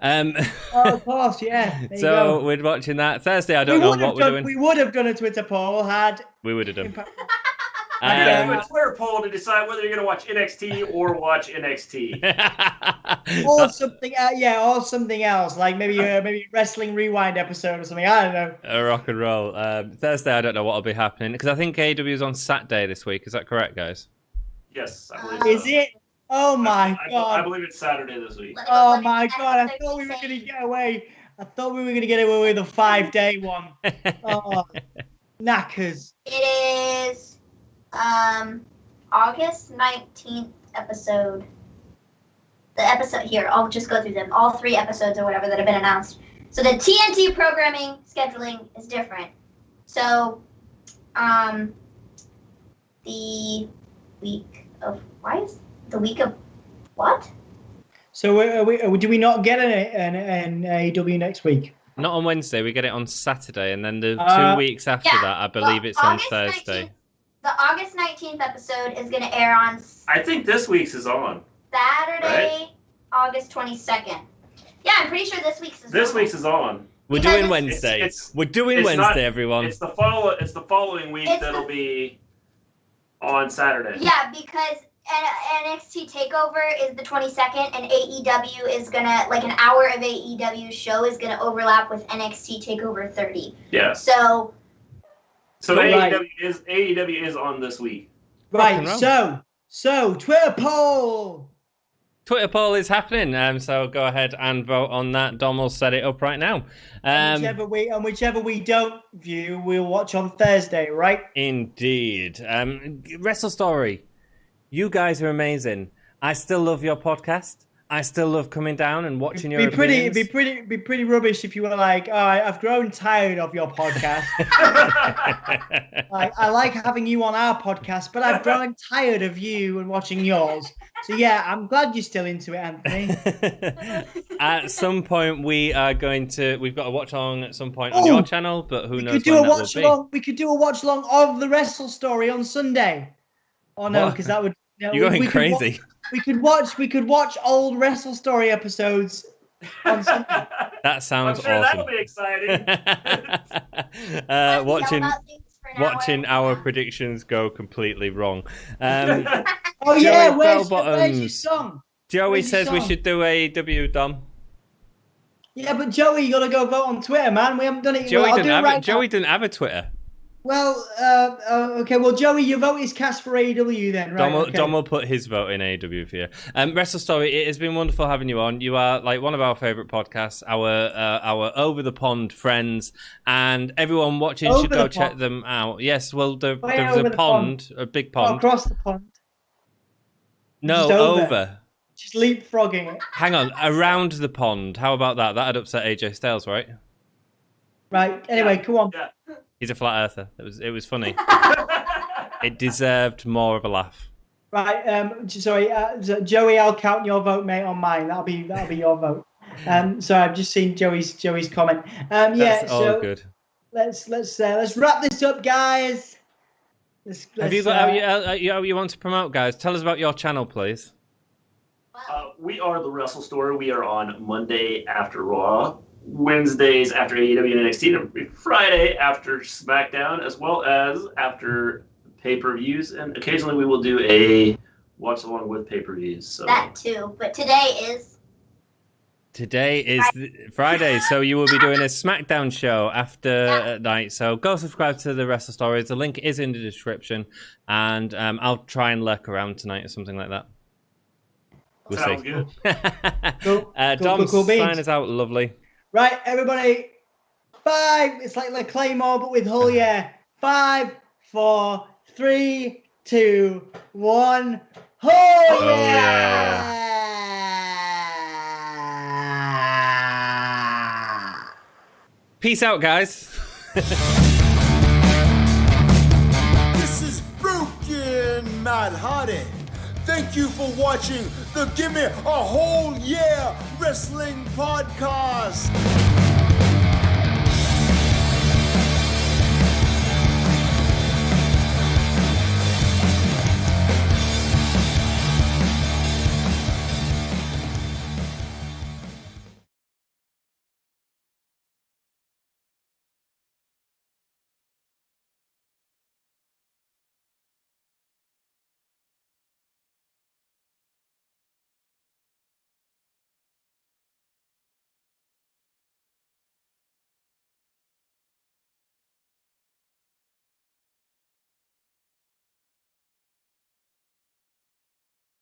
S2: on.
S4: Of course, yeah.
S2: So we're watching that. Thursday, I don't know what we're doing.
S4: We would have done a Twitter poll had...
S2: We would have done.
S3: I'm going to do a Twitter poll to decide whether you're going to watch NXT or watch NXT.
S4: Or something, or something else, like maybe a Wrestling Rewind episode or something. I don't know.
S2: A rock and roll. Thursday, I don't know what will be happening because I think AEW is on Saturday this week. Is that correct, guys?
S3: Yes, I believe so.
S4: Is it? Oh my God!
S3: I believe it's Saturday this week.
S4: Oh my God! I thought we were going to get away. I thought we were going to get away with a 5-day one. Oh, knackers!
S5: It is. August 19th episode. The episode here, I'll just go through them. All 3 episodes or whatever that have been announced. So the TNT programming scheduling is different. So, the week of what?
S4: So do we not get an AEW next week?
S2: Not on Wednesday. We get it on Saturday, and then the 2 weeks after that, I believe it's on Thursday.
S5: 19th, the August 19th episode is going to air on...
S3: I think this week's is on.
S5: Saturday,
S3: right?
S5: August 22nd. Yeah, I'm pretty sure this week's is on.
S3: This week's is on.
S2: We're doing Wednesday. We're doing Wednesday, everyone.
S3: It's the following week that'll be on Saturday.
S5: Yeah, because NXT TakeOver is the 22nd, and AEW is gonna, like, an hour of AEW show is gonna overlap with NXT TakeOver 30.
S3: Yeah.
S5: So
S3: AEW is on this week.
S4: Right. So Twitter poll.
S2: Twitter poll is happening. So go ahead and vote on that. Dom will set it up right now.
S4: Whichever we don't view, we'll watch on Thursday, right?
S2: Indeed. WrestleStory. You guys are amazing. I still love your podcast. I still love coming down and watching your
S4: opinions.
S2: It'd
S4: be pretty rubbish if you were like, "Oh, I've grown tired of your podcast. I like having you on our podcast, but I've grown tired of you and watching yours." So yeah, I'm glad you're still into it, Anthony.
S2: At some point, we've got a watch along at some point on your channel, but who knows when that will be.
S4: We could do a watch along of the WrestleStory on Sunday. Oh no, because that would.
S2: You're going crazy.
S4: We could watch old WrestleStory episodes on Sunday.
S2: That sounds
S3: I'm sure
S2: awesome.
S3: that'll be exciting.
S2: Watching our predictions go completely wrong.
S4: Oh yeah, where's your song?
S2: Joey says we should do a W, Dom.
S4: Yeah, but Joey, you gotta go vote on Twitter, man. We haven't done it.
S2: Joey didn't have a Twitter.
S4: Well, okay. Well, Joey, your vote is cast for AEW then, right?
S2: Dom will put his vote in AEW for you. WrestleStory, it has been wonderful having you on. You are like one of our favourite podcasts, our over the pond friends, and everyone watching should go check them out. Yes, well, there's a pond, a big pond.
S4: Across the pond.
S2: No, over.
S4: Just leapfrogging it.
S2: Hang on, around the pond. How about that? That'd upset AJ Styles, right?
S4: Right. Anyway, come on.
S3: Yeah.
S2: He's a flat earther. It was funny. It deserved more of a laugh.
S4: Right. Sorry, Joey. I'll count your vote, mate, on mine. That'll be your vote. Sorry, I've just seen Joey's comment.
S2: That's all good.
S4: Let's wrap this up, guys.
S2: Have you got you want to promote, guys? Tell us about your channel, please.
S3: We are the WrestleStory. We are on Monday after Raw, Wednesdays after AEW and NXT, and Friday after SmackDown, as well as after pay-per-views, and occasionally we will do a watch along with pay-per-views. So
S5: that too, but today is
S2: Friday, so you will be doing a SmackDown show after night. So go subscribe to the WrestleStories. The link is in the description, and I'll try and lurk around tonight or something like that. We'll
S3: sounds
S2: see.
S3: Good.
S2: Dom, sign us out. Lovely.
S4: Right, everybody. 5. It's like the Claymore, but with Hull Yeah. 5, 4, 3, 2, 1. Hull Yeah!
S2: Peace out, guys.
S1: This is Broken Matt Hardy. Thank you for watching the Gimme A Hull Yeah Wrestling Podcast.